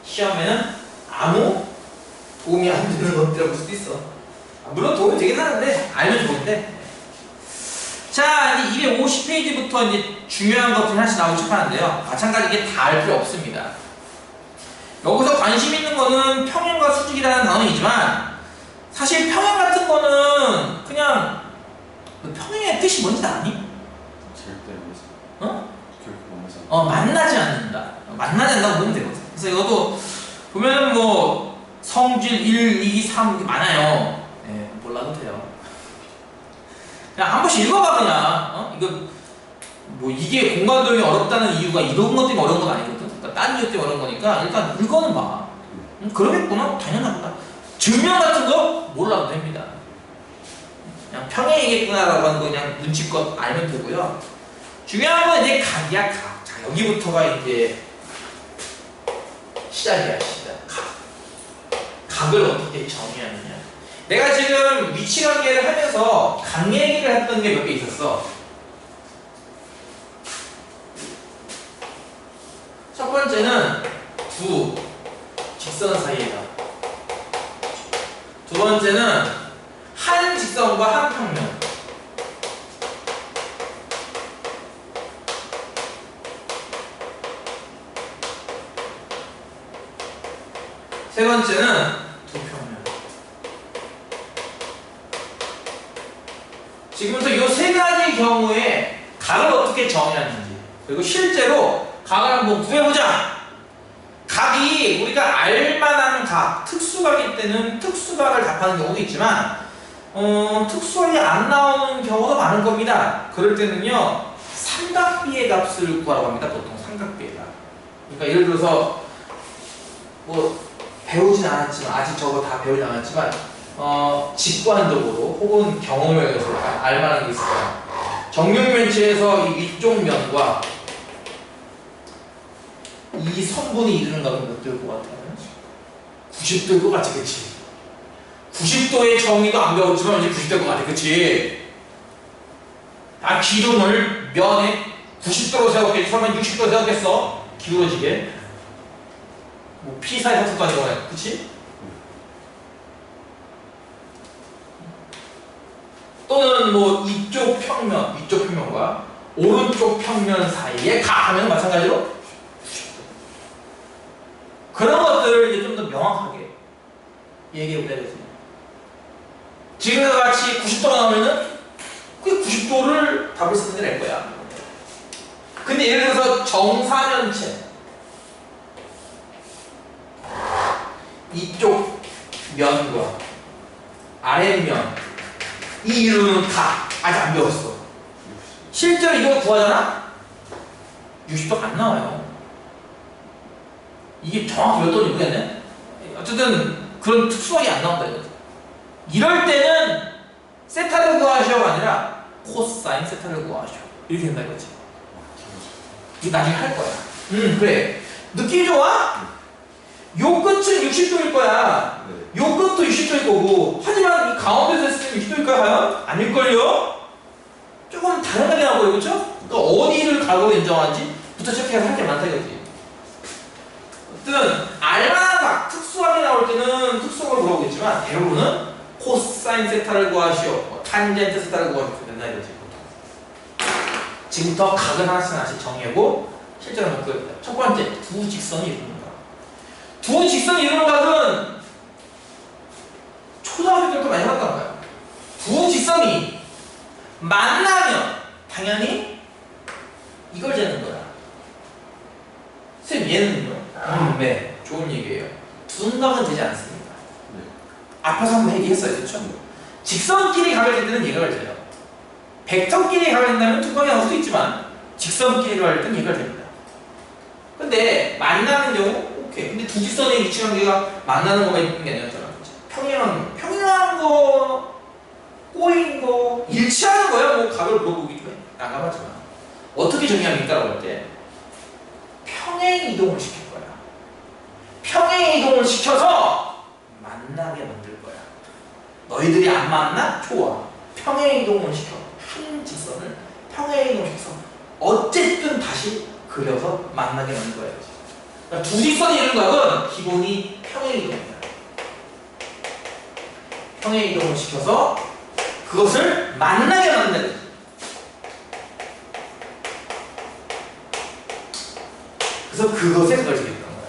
시험에는 아무 도움이 안 되는 것들이라고 볼 수도 있어. 물론 도움이 되긴 하는데 알면 좋은데. 자, 이제 250페이지부터 이제 중요한 것들이 하나씩 나오기 시작하는데요. 마찬가지 이게 다 알 필요 없습니다. 여기서 관심 있는 거는 평행과 수직이라는 단어이지만 사실 평행 같은 거는 그냥 평행의 뜻이 뭔지 아니? 절대 모르지. 어? 결코 모르지. 만나지 않는다. 만나지 않는다고 보면 되거든. 그래서 이것도 보면은 뭐 성질 1, 2, 3 이렇게 많아요. 네, 몰라도 돼요. 그냥 한 번씩 읽어봐 그냥. 이거 뭐 이게 공간도형이 어렵다는 이유가 이런 것 때문에 어려운 건 아니거든. 그러니까 딴 이유 때문에 어려운 거니까 일단 읽어는 봐. 그러겠구나. 당연하구나. 증명 같은 거 몰라도 됩니다. 그냥 평행이겠구나라고 하는 거 그냥 눈치껏 알면 되고요. 중요한 건 이제 각이야, 각. 자, 여기부터가 이제 시작이야, 시작. 각을 어떻게 정의하느냐. 내가 지금 위치관계를 하면서 각 얘기를 했던 게 몇 개 있었어. 첫 번째는 두 직선 사이에다. 두 번째는 한 직선과 한 평면. 세 번째는 두 평면. 지금부터 이 세 가지 경우에 각을 어떻게 정의하는지, 그리고 실제로 각을 한번 구해보자. 각이 우리가 알만한 각, 특수각일 때는 특수각을 답하는 경우도 있지만 특수각이 안 나오는 경우도 많을 겁니다. 그럴 때는요 삼각비의 값을 구하라고 합니다. 보통 삼각비의 값. 그러니까 예를 들어서 뭐 배우진 않았지만 아직 저거 다 배우진 않았지만 직관적으로 혹은 경험에 의해서 알만한 게 있을 거야. 정육면체에서 이 위쪽 면과 이 선분이 이루는 값은 몇 도일 것 같아요? 90도일 것 같지, 그치? 90도의 정의도 안 배웠지만 이제 90도일 것 같아, 그치? 기둥을 면에 90도로 세웠겠지? 설마 60도로 세웠겠어? 기울어지게? 뭐 P사의 합석도 아니고, 그치? 또는 뭐 이쪽 평면과 오른쪽 평면 사이에 가하면 마찬가지로 그런 것들을 이제 좀 더 명확하게 얘기해 보자겠어요. 지금과 같이 90도가 나오면은 그 90도를 답을 쓰는 게 될 거야. 근데 예를 들어서 정사면체 이쪽 면과 아랫면 이 이루는 각 아직 안 배웠어. 실제로 이거 구하잖아? 60도 안 나와요. 이게 정확히 몇 도인지 모르겠네? 어쨌든 그런 특수하게 안 나온다 이거지. 이럴 때는 세타를 구하시오가 아니라 코사인 세타를 구하시오. 이렇게 된다 이거지. 이거 나중에 할 거야. 그래. 느낌이 좋아? 요 끝은 60도일 거야. 요 끝도 60도일 거고. 하지만 이 가운데서 했을 때 60도일까요? 과연? 아닐걸요? 조금 다양하게 나오고요. 그렇죠? 그러니까 어디를 각으로 인정하는지부터 체크해서 할 게 많다 이거지. 어쨌든 알만한 각, 특수하게 나올 때는 특수하게 물어보겠지만 대부분은 코사인 세타를 구하시오, 탄젠트 세타를 구하시오 된다 이거지. 지금부터 각을 하나씩 정해고 실제로 볼 거예요. 첫 번째, 두 직선이 이루는 각. 두 직선이 이루는 각은 초등학교 때부터 많이 해봤단 말이야. 두 직선이 만나면 당연히 이걸 재는 거야. 선생님 얘는요? 네, 좋은 얘기예요. 둔각은 되지 않습니다. 네. 앞에서 한번 얘기했어요, 그렇죠? 직선끼리 각을 질 때는 얘가 돼요. 벡터끼리 각을 된다면 둔각이 나올 수도 있지만 직선끼리 각을 때는 얘가 됩니다. 근데 만나는 경우 오케이. 근데 두 직선의 위치 관계가 만나는 것만 있는 게 아니었잖아. 평행한 거, 꼬인 거, 일치하는 거야. 뭐 각을 물어보기 좀 난감하지만 어떻게 정의합니까? 라고 할 때 평행 이동을 시킬 거야. 평행 이동을 시켜서 만나게 만들 거야. 너희들이 안 만나? 좋아. 평행 이동을 시켜. 한 직선을 평행 이동시켜서 어쨌든 다시 그려서 만나게 만들 거야. 그러니까 두 직선이 이루는 각은 기본이 평행 이동이야. 평행 이동을 시켜서 그것을 만나게 만드는 거지. 그래서 그것에 그걸 지겠다는 거야.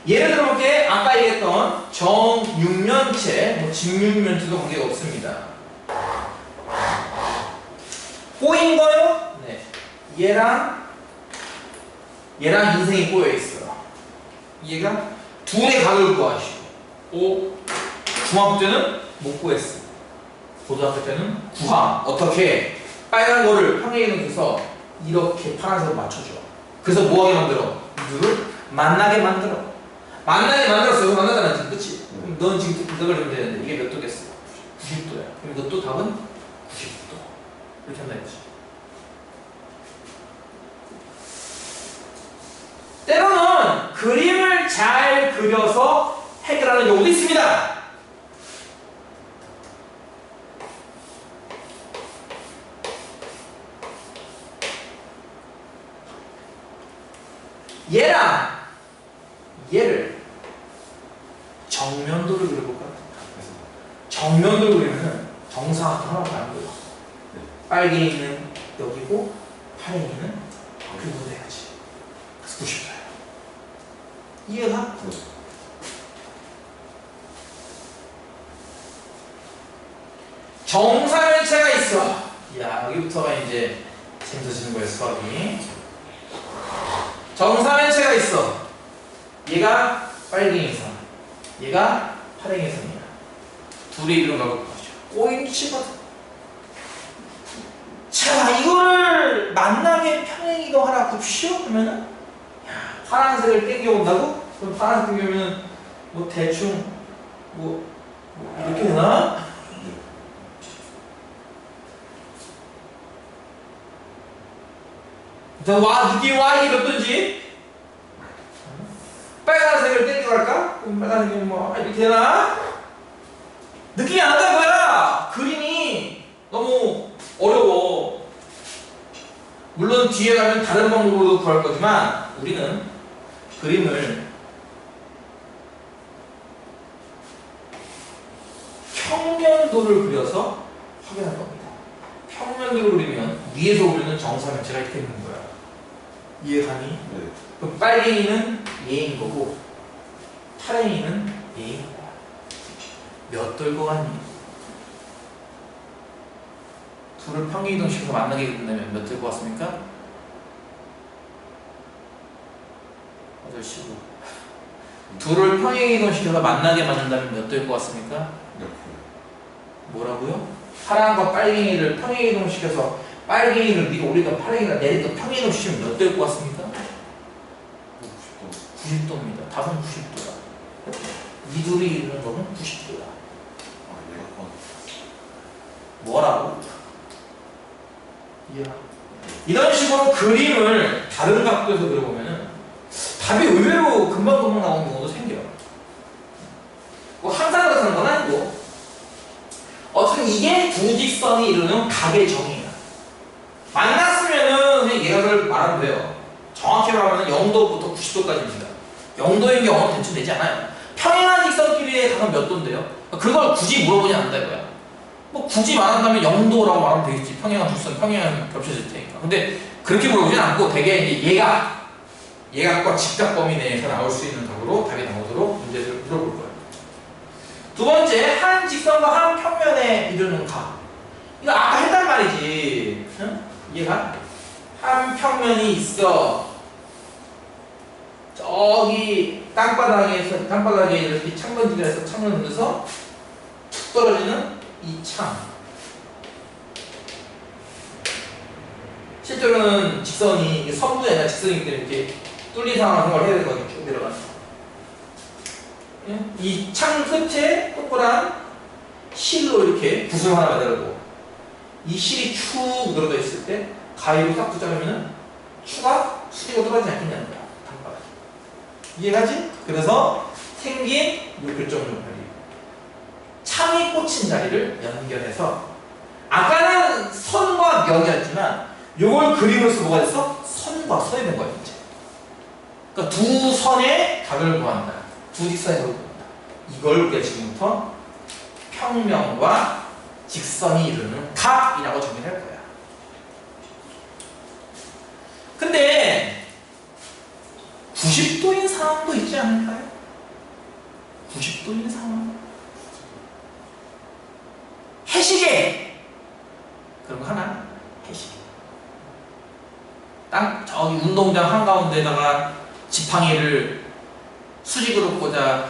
예를 들어볼게. 아까 얘기했던 정육면체, 뭐 직육면체도 관계가 없습니다. 꼬인 거요? 네. 얘랑 인생이 꼬여 있어. 얘가 둘의 각을 구하시오. 중학교 때는 못 구했어. 고등학교 때는 구함. 어떻게? 빨간 거를 평행이동 해서 이렇게 파란색으로 맞춰줘. 그래서 뭐하게 만들어? 둘을 만나게 만들어. 만나게 만들었어. 만나잖아 지금. 그치? 그럼 넌 지금 이걸 하면 되는데 이게 몇 도겠어? 90도야. 그럼 이것도 답은 90도. 이렇게 한다 이거지. 때로는 그림을 잘 그려서 해결하는 경우도 있습니다. 얘랑 얘를 정면도를 그려볼까? 정면도를 그리면 정사각도 하나밖에 안 보여. 빨개 있는 여기고 파래 있는 여기로 돼야지. 그래서 90도야. 이해가? 정사면체가 있어. 야, 여기부터가 이제 재밌어지는 거예요, 수학이. 정사면체가 있어. 얘가 빨갱이선, 얘가 파랭이선이야. 둘이 이런 각을 보죠. 꼬인 치거든. 자, 이거를 만나게 평행이동 하나 굽시오? 그러면은 야, 파란색을 땡겨온다고? 그럼 파란색 땡겨오면은 뭐 대충 뭐 이렇게 되나? 자, 느낌 Y이 몇 도인지? 빨간색을 땡겨갈까? 그럼 빨간색이 뭐 이렇게 되나? 느낌이 안 난다는 거야! 그림이 너무 어려워. 물론 뒤에 가면 다른 방법으로도 구할 거지만 우리는 그림을 평면도를 그려서 확인할 겁니다. 평면도를 그리면 위에서 보면 정사면체가 이렇게 있는 거야. 이해가니? 네. 그럼 빨갱이는 얘인 거고 타랭이는 얘인 거야. 몇 돌고 갔니? 둘을 평행이동시켜서 만나게 된다면 몇 들고 왔습니까? 8시고 둘을 평행이동시켜서 만나게 만든다면 몇 들고 왔습니까? 옆으로. 뭐라고요? 파랑과 빨갱이를 평행이동시켜서 빨갱이를 위로 올리던 파랑이가 내리던 평행이동시키면 몇 들고 왔습니까? 90도입니다. 답은 90도다. 이 둘이 이루는 거는 90도다. 아, 얘가 건. 뭐라고? 이런 식으로 그림을 다른 각도에서 그려보면은 답이 의외로 금방금방 나오는 경우도 생겨요. 뭐 항상 그렇다는 건 아니고 어쨌든 이게 두 직선이 이루는 각의 정의야. 만났으면은 그냥 얘가를 말하면 돼요. 정확히 말하면 0도부터 90도까지입니다. 0도인 경우는 대충 되지 않아요. 평행한 직선끼리의 각은 몇 도인데요? 그걸 굳이 물어보지 않는다 이거야. 뭐 굳이 말한다면 0도라고 말하면 되겠지. 평행한 두 직선, 평행한 겹쳐질 테니까. 근데 그렇게 물어보진 않고 대개 이제 얘각과 직각범위 내에서 나올 수 있는 각으로 답이 나오도록 문제를 물어볼 거예요. 두 번째, 한 직선과 한 평면에 이루는 각. 이거 아까 했단 말이지. 응? 이해가? 한 평면이 있어. 저기 땅바닥에 이렇게 창문지대에서 창을 넣어서 툭 떨어지는 이 창. 실제로는 직선이 선분이 아니라 직선이기 때문에 이렇게 뚫린 상황을 생각을 해야 되는 거죠. 쭉 내려가서. 이 창 끝에 동그란 실로 이렇게 붓을 하나 만들고 이 실이 축 늘어져 있을 때 가위로 딱 붙잡으면 추가 수직으로 떨어지지 않겠냐는 거야. 단바닥. 이해가지? 그래서 생긴 요 교점 요파리 창이 꽂힌 자리를 연결해서 아까는 선과 면이었지만 요걸 그림으로써 뭐가 됐어? 선과 선이 된 거야 이제. 그러니까 두 선의 각을 구한다. 두 직선의 각을 구한다. 이걸 우리가 지금부터 평면과 직선이 이루는 각이라고 정의를 할 거야. 근데 90도인 상황도 있지 않을까요? 90도인 상황. 해시계! 그런 거 하나? 해시계. 저기 운동장 한가운데다가 지팡이를 수직으로 꽂아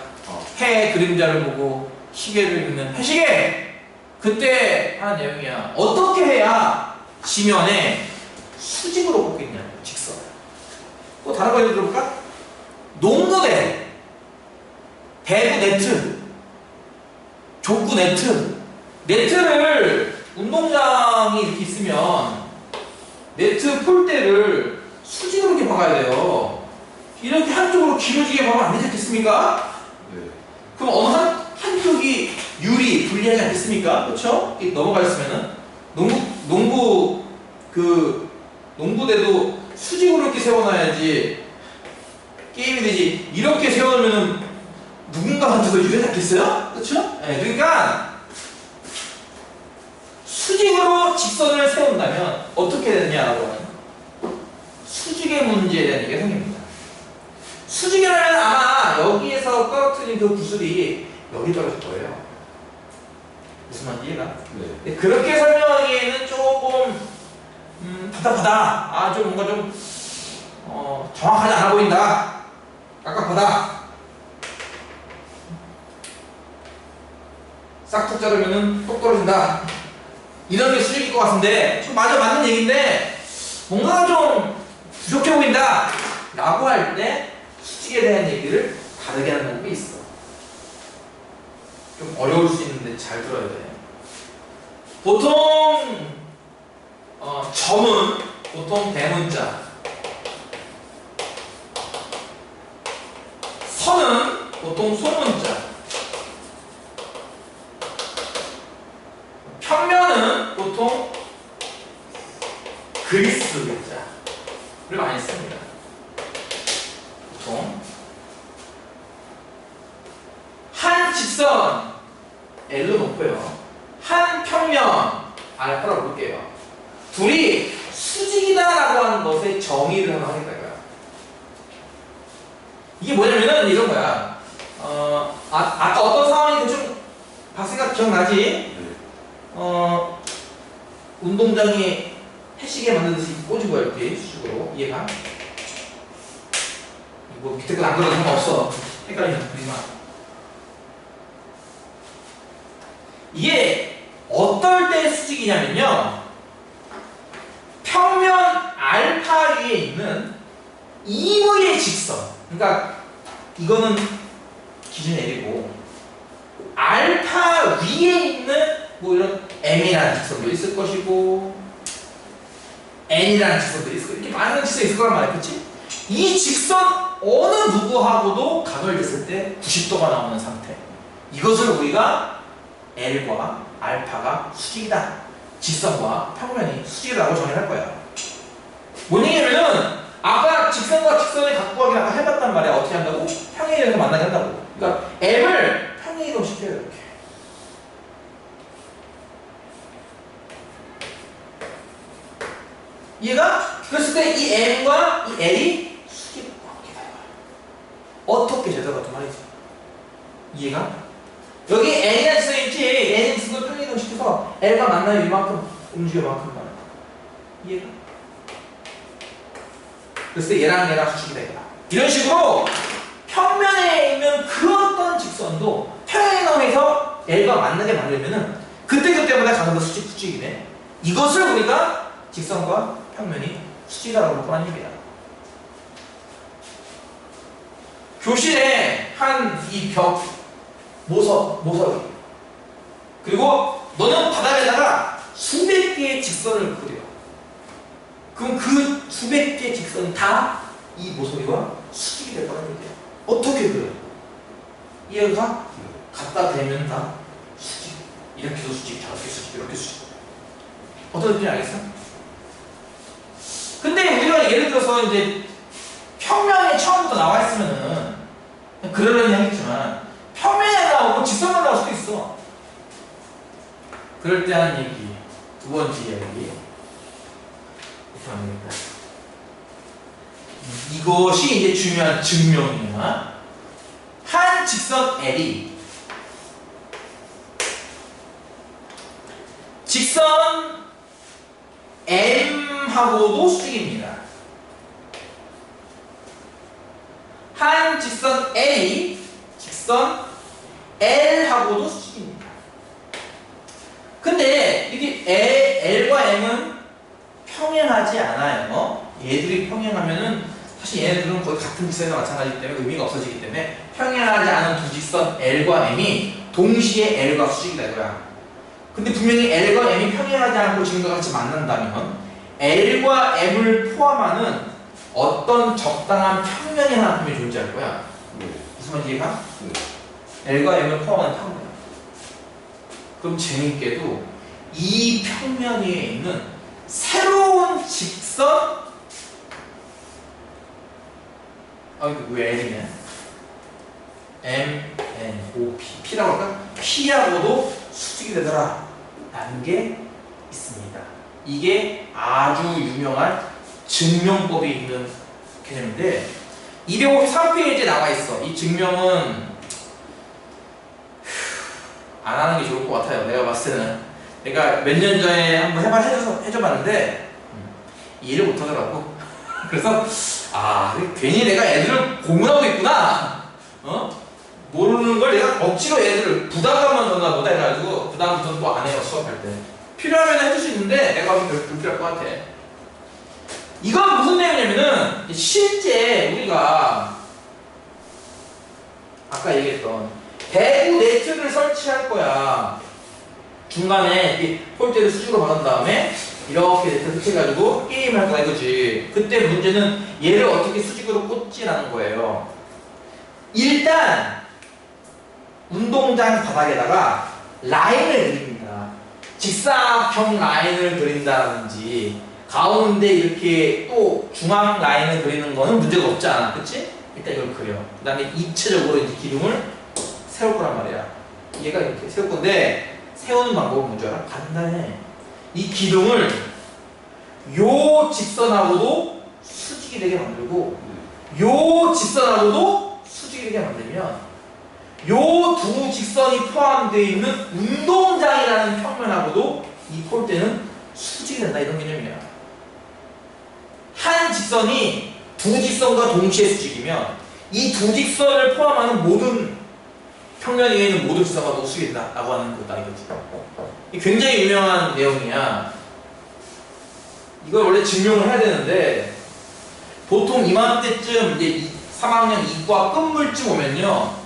해 그림자를 보고 시계를 읽는 해시계! 그때 하는 내용이야. 어떻게 해야 지면에 수직으로 꽂겠냐? 직선. 또 다른 거 예를 들어볼까? 농구대, 배구 네트, 족구 네트. 네트를 운동장이 이렇게 있으면 네트 폴대를 수직으로 이렇게 박아야 돼요. 이렇게 한쪽으로 길어지게 박으면 안 되지 않겠습니까? 네. 그럼 어느 한쪽이 유리, 불리하지 않겠습니까? 그렇죠? 넘어가 있으면은 농구대도 수직으로 이렇게 세워놔야지 게임이 되지. 이렇게 세워놓으면은 누군가한테도 유리하지 않겠어요? 그렇죠? 네, 그러니까 수직으로 직선을 세운다면 어떻게 되느냐라고 하면 수직의 문제에 대한 얘기가 생깁니다. 수직이라면 아마 여기에서 떨어뜨린 그 구슬이 여기 떨어질 거예요. 무슨 말인지 이해가? 네. 그렇게 설명하기에는 조금 답답하다. 좀 뭔가 좀 정확하지 않아 보인다. 깝깝하다. 싹둑 자르면은 똑 떨어진다. 이런 게 수직일 것 같은데 좀 맞는 얘기인데 뭔가 좀 부족해 보인다 라고 할 때 수직에 대한 얘기를 다르게 하는 방법이 있어. 좀 어려울 수 있는데 잘 들어야 돼. 보통 점은 보통 대문자, 선은 보통 소문자, 평면은 보통 그리스 글자를 많이 씁니다. 보통 한 직선 L로 놓고요. 한 평면 알파라고 볼게요. 둘이 수직이다라고 하는 것의 정의를 한번 하겠다고요. 이게 뭐냐면은 이런 거야. 아까 어떤 상황이 대충 봤으니까 기억나지? 네. 운동장에 해시계 만들듯이 꽂은 거야, 이렇게 수직으로. 이해가? 뭐 밑에 건 안 그려도 상관없어. 헷갈리면 그리지 마. 이게 어떨 때 수직이냐면요, 평면 알파 위에 있는 이무의 직선, 그러니까 이거는 기준 L이고 알파 위에 있는 뭐 이런 M이라는 직선도 있을 것이고 N이라는 직선도 있을 거고, 이렇게 많은 직선이 있을 거란 말이야, 그치? 이 직선 어느 누구하고도 가결됐을 때 90도가 나오는 상태, 이것을 우리가 L과 알파가 수직이다, 직선과 평면이 수직이라고 정의할 거야. 뭔 얘기냐면은 아까 직선과 직선의 각도하기 아까 해봤단 말이야. 어떻게 한다고? 평행이동에서 만나게 한다고. 그러니까 M을 평행이동 시켜요, 이렇게. 이해가? 그랬을 때 이 M과 이 L이 수직으로 바뀌다. 어떻게 제대로 같은 말이지? 이해가? 여기 N이라는 직선이 있지. N의 직선을 평행이동 시켜서 L과 만나면 이만큼 움직여, 이만큼 만나. 이해가? 그랬을 때 얘랑 수직이다, 이거야. 이런 식으로 평면에 있는 그 어떤 직선도 평행이동해서 L과 만나게 만들면은 그때마다 가는 수직이네. 이것을 우리가 직선과 평면이 수직이라고 볼 거란 얘기야. 교실에 한 이 벽 모서리, 그리고 너는 바닥에다가 수백 개의 직선을 그려. 그럼 그 수백 개의 직선이 다 이 모서리와 수직이 될 거란 얘기야. 어떻게 그려? 이해가? 갖다 대면 다 수직. 이렇게도 수직, 저렇게 수직, 이렇게 수직. 어떤 느낌인지 알겠어? 근데 우리가 예를 들어서 이제 평면에 처음부터 나와 있으면은 그러려니 하겠지만 평면에 나오고 직선만 나올 수도 있어. 그럴 때 하는 얘기, 두 번째 이야기. 이렇게 하면 되겠다. 이것이 이제 중요한 증명이야. 한 직선 L이 직선 M하고도 수직입니다. 한 직선 L이 직선 L하고도 수직입니다. 근데 이게 L과 M은 평행하지 않아요. 얘들이 평행하면은 사실 얘네들은 거의 같은 직선이나 마찬가지이기 때문에 의미가 없어지기 때문에 평행하지 않은 두 직선 L과 M이 동시에 L과 수직이다 이거야. 근데 분명히 L과 M이 평행하지 않고 지금과 같이 만난다면 L과 M을 포함하는 어떤 적당한 평면이 하나 분명히 존재할 거야. 네. 무슨 말인지 이해가? 네. L과 M을 포함하는 평면. 그럼 재밌게도 이 평면 위에 있는 새로운 직선, 이거 왜 L이냐? M, N, O, P. P라고 할까? P하고도 수직이 되더라 라는 게 있습니다. 이게 아주 유명한 증명법이 있는 개념인데 253페이지에 나와 있어. 이 증명은 안 하는 게 좋을 것 같아요. 내가 봤을 때는. 내가 몇 년 전에 한번 해줘봤는데 이해를 못하더라고. 그래서 괜히 내가 애들을 고문하고 있구나. 모르는 걸 내가 억지로 애들을 부담감만 줬나 보다 해가지고 그다음부터는 또 안 해요. 수업할 때. 필요하면 해줄 수 있는데 내가 보면 불필요할 것 같아. 이건 무슨 내용이냐면은 실제 우리가 아까 얘기했던 배구 네트를 설치할 거야. 중간에 이 폴대를 수직으로 박은 다음에 이렇게 네트 설치해가지고 게임을 할 거야 이거지. 그때 문제는 얘를 어떻게 수직으로 꽂지라는 거예요. 일단 운동장 바닥에다가 라인을 그립니다. 직사각형 라인을 그린다든지 가운데 이렇게 또 중앙 라인을 그리는 거는 문제가 없지 않아. 그치? 일단 이걸 그려. 그 다음에 입체적으로 이제 기둥을 세울 거란 말이야. 얘가 이렇게 세울 건데 세우는 방법은 뭔지 알아? 간단해. 이 기둥을 요 직선하고도 수직이 되게 만들고 요 직선하고도 수직이 되게 만들면 요 두 직선이 포함되어 있는 운동장이라는 평면하고도 이 폴대는 수직이 된다 이런 개념이야. 한 직선이 두 직선과 동시에 수직이면 이 두 직선을 포함하는 모든 평면 위에 있는 모든 직선과 도 수직이 된다라고 하는 거다 이거지. 이 굉장히 유명한 내용이야. 이걸 원래 증명을 해야 되는데 보통 이맘때쯤 이제 3학년 이과 끝물쯤 오면요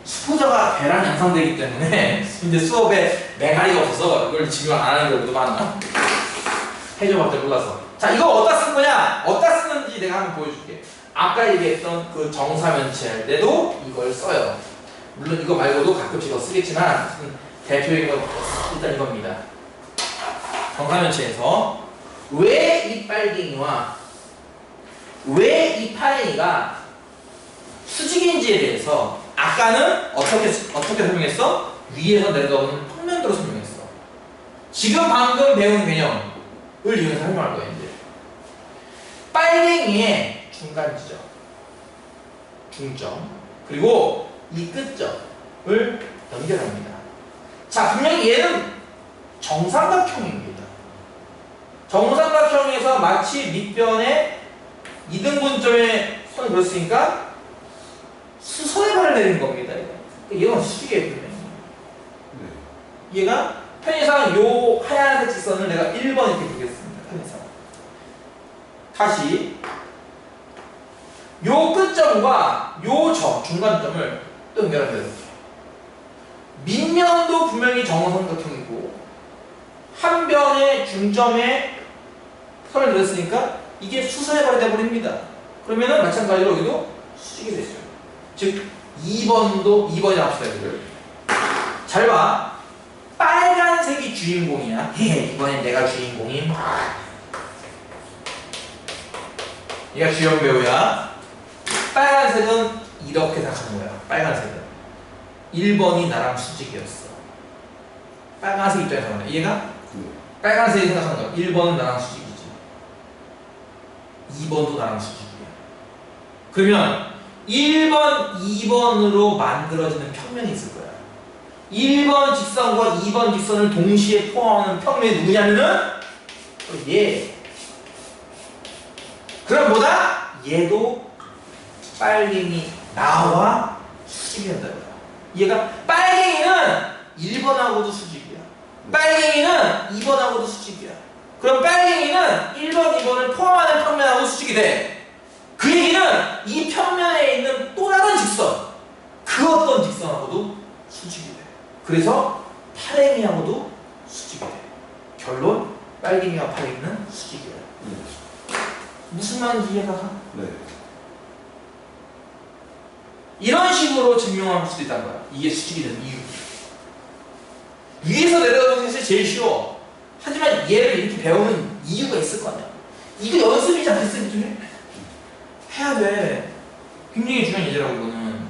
수포자가 대량 양상되기 때문에 이제 수업에 매가리가 없어서 이걸 증명 안 하는 경우도 많아. 해줘봤자 몰라서. 자, 이거 어디다 쓴 거냐? 어디다 쓰는지 내가 한번 보여줄게. 아까 얘기했던 그 정사면체 할 때도 이걸 써요. 물론 이거 말고도 가끔씩 더 쓰겠지만 대표적인 건 일단 이겁니다. 정사면체에서 왜 이 빨갱이와 왜 이 파랭이가 수직인지에 대해서 아까는 어떻게 설명했어? 위에서 내려오는 평면도로 설명했어. 지금 방금 배운 개념을 이용해서 설명할 거예요. 이제 빨갱이의 중간 지점, 중점, 그리고 이 끝점을 연결합니다. 자, 분명히 얘는 정삼각형입니다. 정삼각형에서 마치 밑변에 이등분점에 선을 그렸으니까 수선의 발을 내린 겁니다. 얘가 수직이에요. 네. 얘가 편의상 요 하얀색 직선을 내가 1번 이렇게 보겠습니다. 편의상. 다시 요 끝점과 요 중간점을 또 연결합니다. 이렇게. 밑면도 분명히 정삼각형이고 한 변의 중점에 선을 그렸으니까 이게 수선의 발이 되어버립니다. 그러면은 마찬가지로 여기도 수직이 됐어요. 즉 2번이라고 합시다. 이걸 잘 봐. 빨간색이 주인공이야. 이번엔 내가 주인공임. 얘가 주연 배우야. 빨간색은 이렇게 생각하는 거야. 빨간색은 1번이 나랑 수직이었어. 빨간색 입장에서 말해. 이해가? 빨간색이 생각하는 거야. 1번은 나랑 수직이지. 2번도 나랑 수직이야. 그러면 1번, 2번으로 만들어지는 평면이 있을 거야. 1번 직선과 2번 직선을 동시에 포함하는 평면이 누구냐면은 얘. 그럼 뭐다? 얘도 빨갱이 나와 수직이 된다는 거야. 얘가 빨갱이는 1번하고도 수직이야. 빨갱이는 2번하고도 수직이야. 그럼 빨갱이는 1번, 2번을 포함하는 평면하고 수직이 돼. 그 얘기는 이 평면에 있는 또 다른 직선, 그 어떤 직선하고도 수직이 돼. 그래서 파랭이하고도 수직이 돼. 결론, 빨갱이와 파랭이는 수직이야. 무슨 말인지 이해가 가? 네. 이런 식으로 증명할 수도 있다는 거야. 이게 수직이 되는 이유. 위에서 내려가는 것이 제일 쉬워. 하지만 얘를 이렇게 배우는 이유가 있을 거 아니야. 이거 연습이지 않겠습니까? 해야 돼. 굉장히 중요한 예제라고 이거는.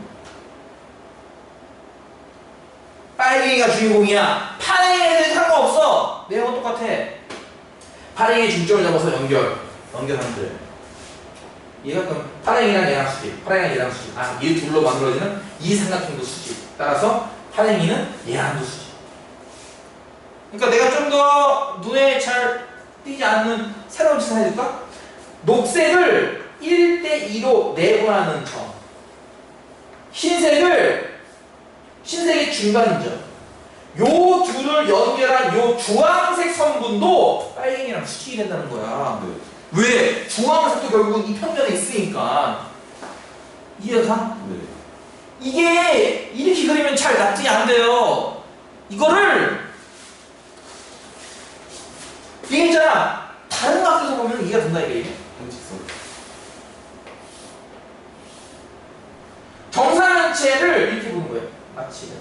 빨갱이가 주인공이야. 파랭이에 대해서 상관없어. 내용은 똑같아. 파랭이의 중점을 잡아서 연결하면 돼. 얘가 그럼 파랭이랑 얘랑 수직, 파랭이랑 얘랑 수직. 아, 이 둘로 만들어지는 이 삼각형도 수직. 따라서 파랭이는 얘랑도 수직. 그러니까 내가 좀 더 눈에 잘 띄지 않는 새로운 짓을 해줄까? 녹색을 1대2로 내분하는 점. 흰색의 중간점. 요 둘을 연결한 요 주황색 선분도 빨갱이랑 수직이 된다는 거야. 네. 왜? 주황색도 결국은 이 평면에 있으니까. 이해가? 네. 이게 이렇게 그리면 잘 납득이 안 돼요. 이거를 이게 있잖아. 다른 학교에서 보면 이해가 된다 이게. 한직선. 정사면체를 이렇게 보는 거예요. 마치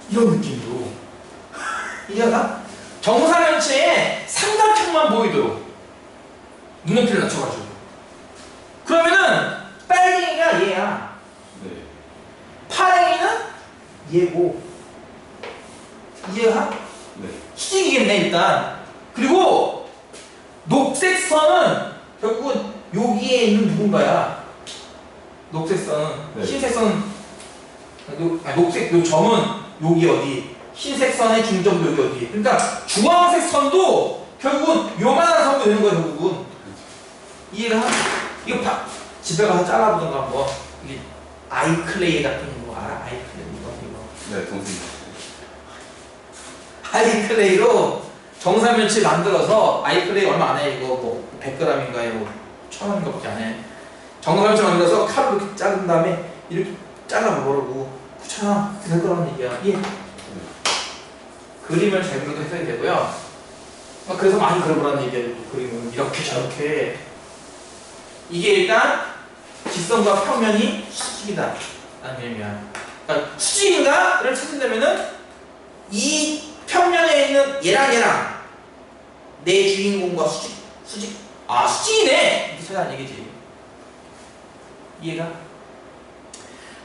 이런 느낌으로. 이해가? 정사면체에 삼각형만 보이도록 눈높이를 낮춰가지고. 그러면은 빨갱이가 얘야. 네. 파랭이는 얘고. 이해가? 네. 수직이겠네 일단. 그리고 녹색 선은 결국은 여기에 있는 누군가야. 녹색 선은. 네. 흰색 선은 녹색 요 점은 여기 어디, 흰색 선의 중점도 여기 어디. 그러니까 주황색 선도 결국은 요만한 선도 되는 거야 결국은. 이해가? 이거 집에 가서 잘라보던가 뭐. 이게 아이클레이 같은 거 알아? 아이클레이 이거. 네, 동생. 아이클레이로 정사면체 만들어서, 아이클레이 얼마 안 해. 이거 뭐 100g인가에 뭐 1000원인가밖에 안 해. 정사면체 만들어서 칼로 이렇게 자른 다음에 이렇게 잘라보라고. 그렇잖아. 그렇게 될 거라는 얘기야. 예. 그림을 잘 그려도 해석이 되고요. 그래서 많이 그려보라는 얘기예요. 그림은 이렇게 저렇게. 이게 일단 직선과 평면이 수직이다 라는 의미야. 그러니까 수직인가를 찾는다면은 이 평면에 있는 얘랑 내 주인공과 수직. 아, 수직이네! 이렇게 찾아라는 얘기지. 이해가?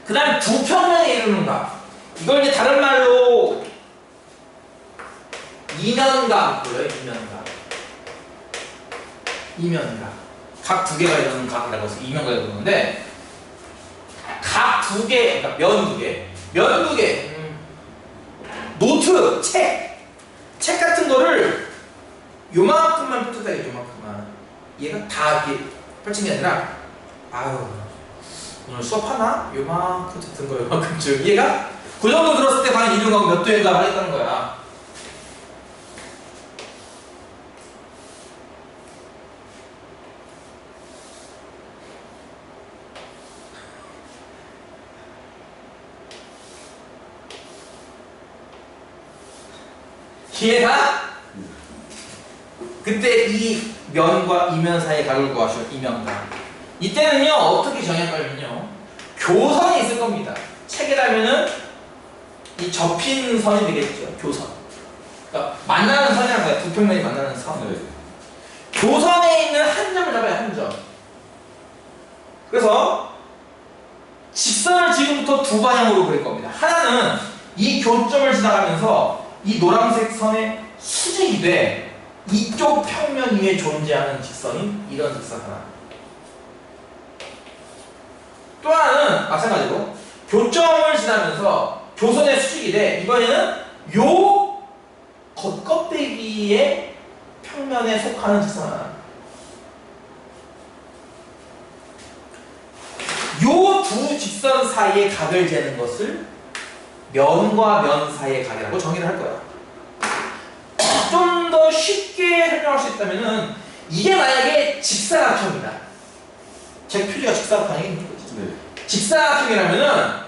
그 다음에 두 평면에 이루는가. 이걸 이제 다른 말로 이면각 불러요. 이면각. 각 두 개가 이루는 각이라고 해서 이면각이라고 그러는데, 각 두 개, 그러니까 면 두 개. 노트, 책 같은 거를 요만큼만 펼쳤다 이게 요만큼만. 얘가 다 이렇게 펼친 게 아니라, 아유 오늘 수업하나? 요만큼 든 거 요만큼쯤. 얘가 그 정도 들었을 때 과연 이중하고 몇 도인가 하겠다는 거야. 이해가? 그때 이 면과 이면 사이의 각을 구하시오. 이면각. 이때는요 어떻게 정의할까면요, 교선이 있을 겁니다. 책이라면은 이 접힌 선이 되겠죠. 교선. 그러니까 만나는 선이란 거야. 두 평면이 만나는 선. 네. 교선에 있는 한 점을 잡아요. 한 점. 그래서 직선을 지금부터 두 방향으로 그릴 겁니다. 하나는 이 교점을 지나가면서 이 노란색 선의 수직이 돼 이쪽 평면 위에 존재하는 직선이 이런 직선 하나. 또 하나는 마찬가지로 교점을 지나면서 교선의 수직이 돼 이번에는 요 겉껍데기의 평면에 속하는 직선 하나. 요 두 직선 사이의 각을 재는 것을 면과 면 사이의 각이라고 정의를 할 거야. 좀 더 쉽게 설명할 수 있다면은, 이게 만약에 직사각형이다. 제 표지가 직사각형이 있는 거지. 네. 직사각형이라면은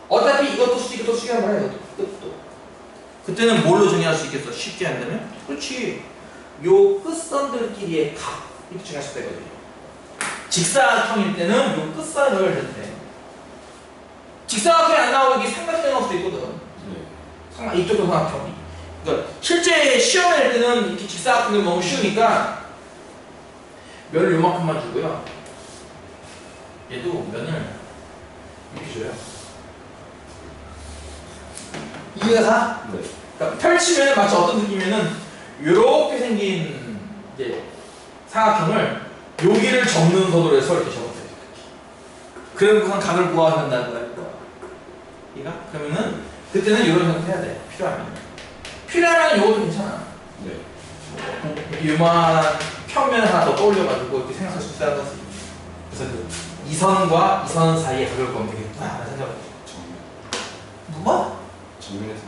어차피 이것도 수직, 이것도 수직이란 말이야. 이것도. 그때는 뭘로 정의할 수 있겠어? 쉽게 한다면? 그렇지. 요 끝선들끼리의 각 이렇게 정의할 수 있거든요. 직사각형일 때는 요 끝선을 해도 돼. 직사각형이 안 나오고 이게 삼각형이 나올 수도 있거든. 네. 이쪽도 삼각형이. 그러니까 실제 시험에 낼 때는 이렇게 직사각형이 너무 쉬우니까 면을 요만큼만 주고요. 얘도 면을 이렇게 줘요. 이해가 가? 네. 그러니까 펼치면 마치 어떤 느낌이면은 이렇게 생긴 이제 사각형을 여기를 접는 선으로 해서 이렇게 접었어요. 그러고선 각을 구하야 된다는 거야. 이해가? 그러면은 그때는 이런 형태 해야 돼. 필요하면 이것도 괜찮아. 네. 요만한 평면 하나 더 떠올려가지고 이렇게 생각할 수 있다는 거지. 그래서 그 이선과 이선 사이에 각을 구하면 되겠구나. 정면. 뭐? 정면에서.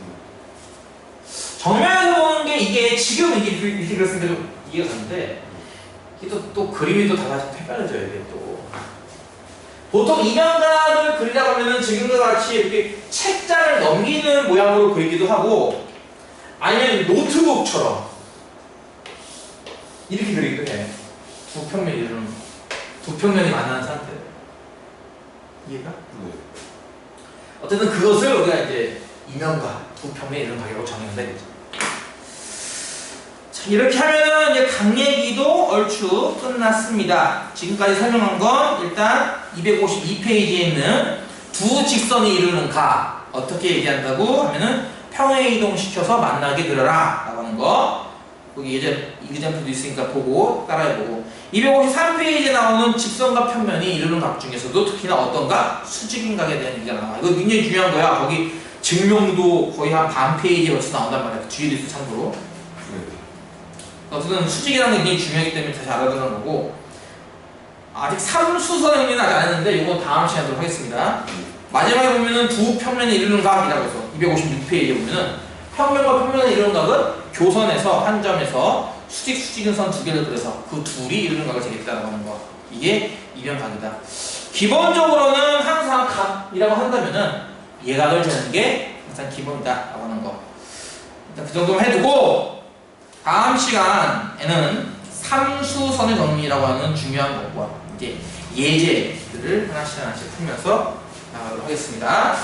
정면에서 보는 게 이게 지금 이렇게 그렸으니까 좀 이해가 가는데, 이게 또 그림이 또 다 다시 헷갈려져요. 이게 또 보통 이면각을 그리려고 하면은 지금과 같이 이렇게 책장을 넘기는 모양으로 그리기도 하고 아니면 노트북처럼 이렇게 그리기도 해. 두 평면이 이루는 두 평면이 만나는 상태. 이해가? 네. 어쨌든 그것을 우리가 이제 이면각, 두 평면이 이루는 각이라고 정의한다 이거죠. 자, 이렇게 하면은 이제 각 얘기도 얼추 끝났습니다. 지금까지 설명한 건 일단 252페이지에 있는 두 직선이 이루는 각 어떻게 얘기한다고 하면은 평행 이동시켜서 만나게 그려라 라고 하는 거. 거기 예전 이그젠플도 있으니까 보고 따라해보고 253페이지에 나오는 직선과 평면이 이루는 각 중에서도 특히나 어떤 각? 수직인 각에 대한 얘기가 나와. 이거 굉장히 중요한 거야. 거기 증명도 거의 한 반 페이지에 걸쳐 나온단 말이야. 뒤에도 있어 참고로. 네. 어쨌든 수직이라는 게 굉장히 중요하기 때문에 다시 알아두는 거고 아직 삼수선 행위는 아직 안 했는데 이건 다음 시간에 하도록 하겠습니다. 마지막에 보면은 두 평면이 이루는 각이라고 해서 256페이지에 보면은 평면과 평면을 이루는 각은 교선에서 한 점에서 수직은 선 두 개를 그려서 그 둘이 이루는 각을 재겠다라고 하는 거. 이게 이면각이다. 기본적으로는 항상 각이라고 한다면은 예각을 재는 게 항상 기본이다라고 하는 거. 일단 그 정도만 해두고 다음 시간에는 삼수선의 정리라고 하는 중요한 것과 이제 예제들을 하나씩 풀면서 나가도록 하겠습니다.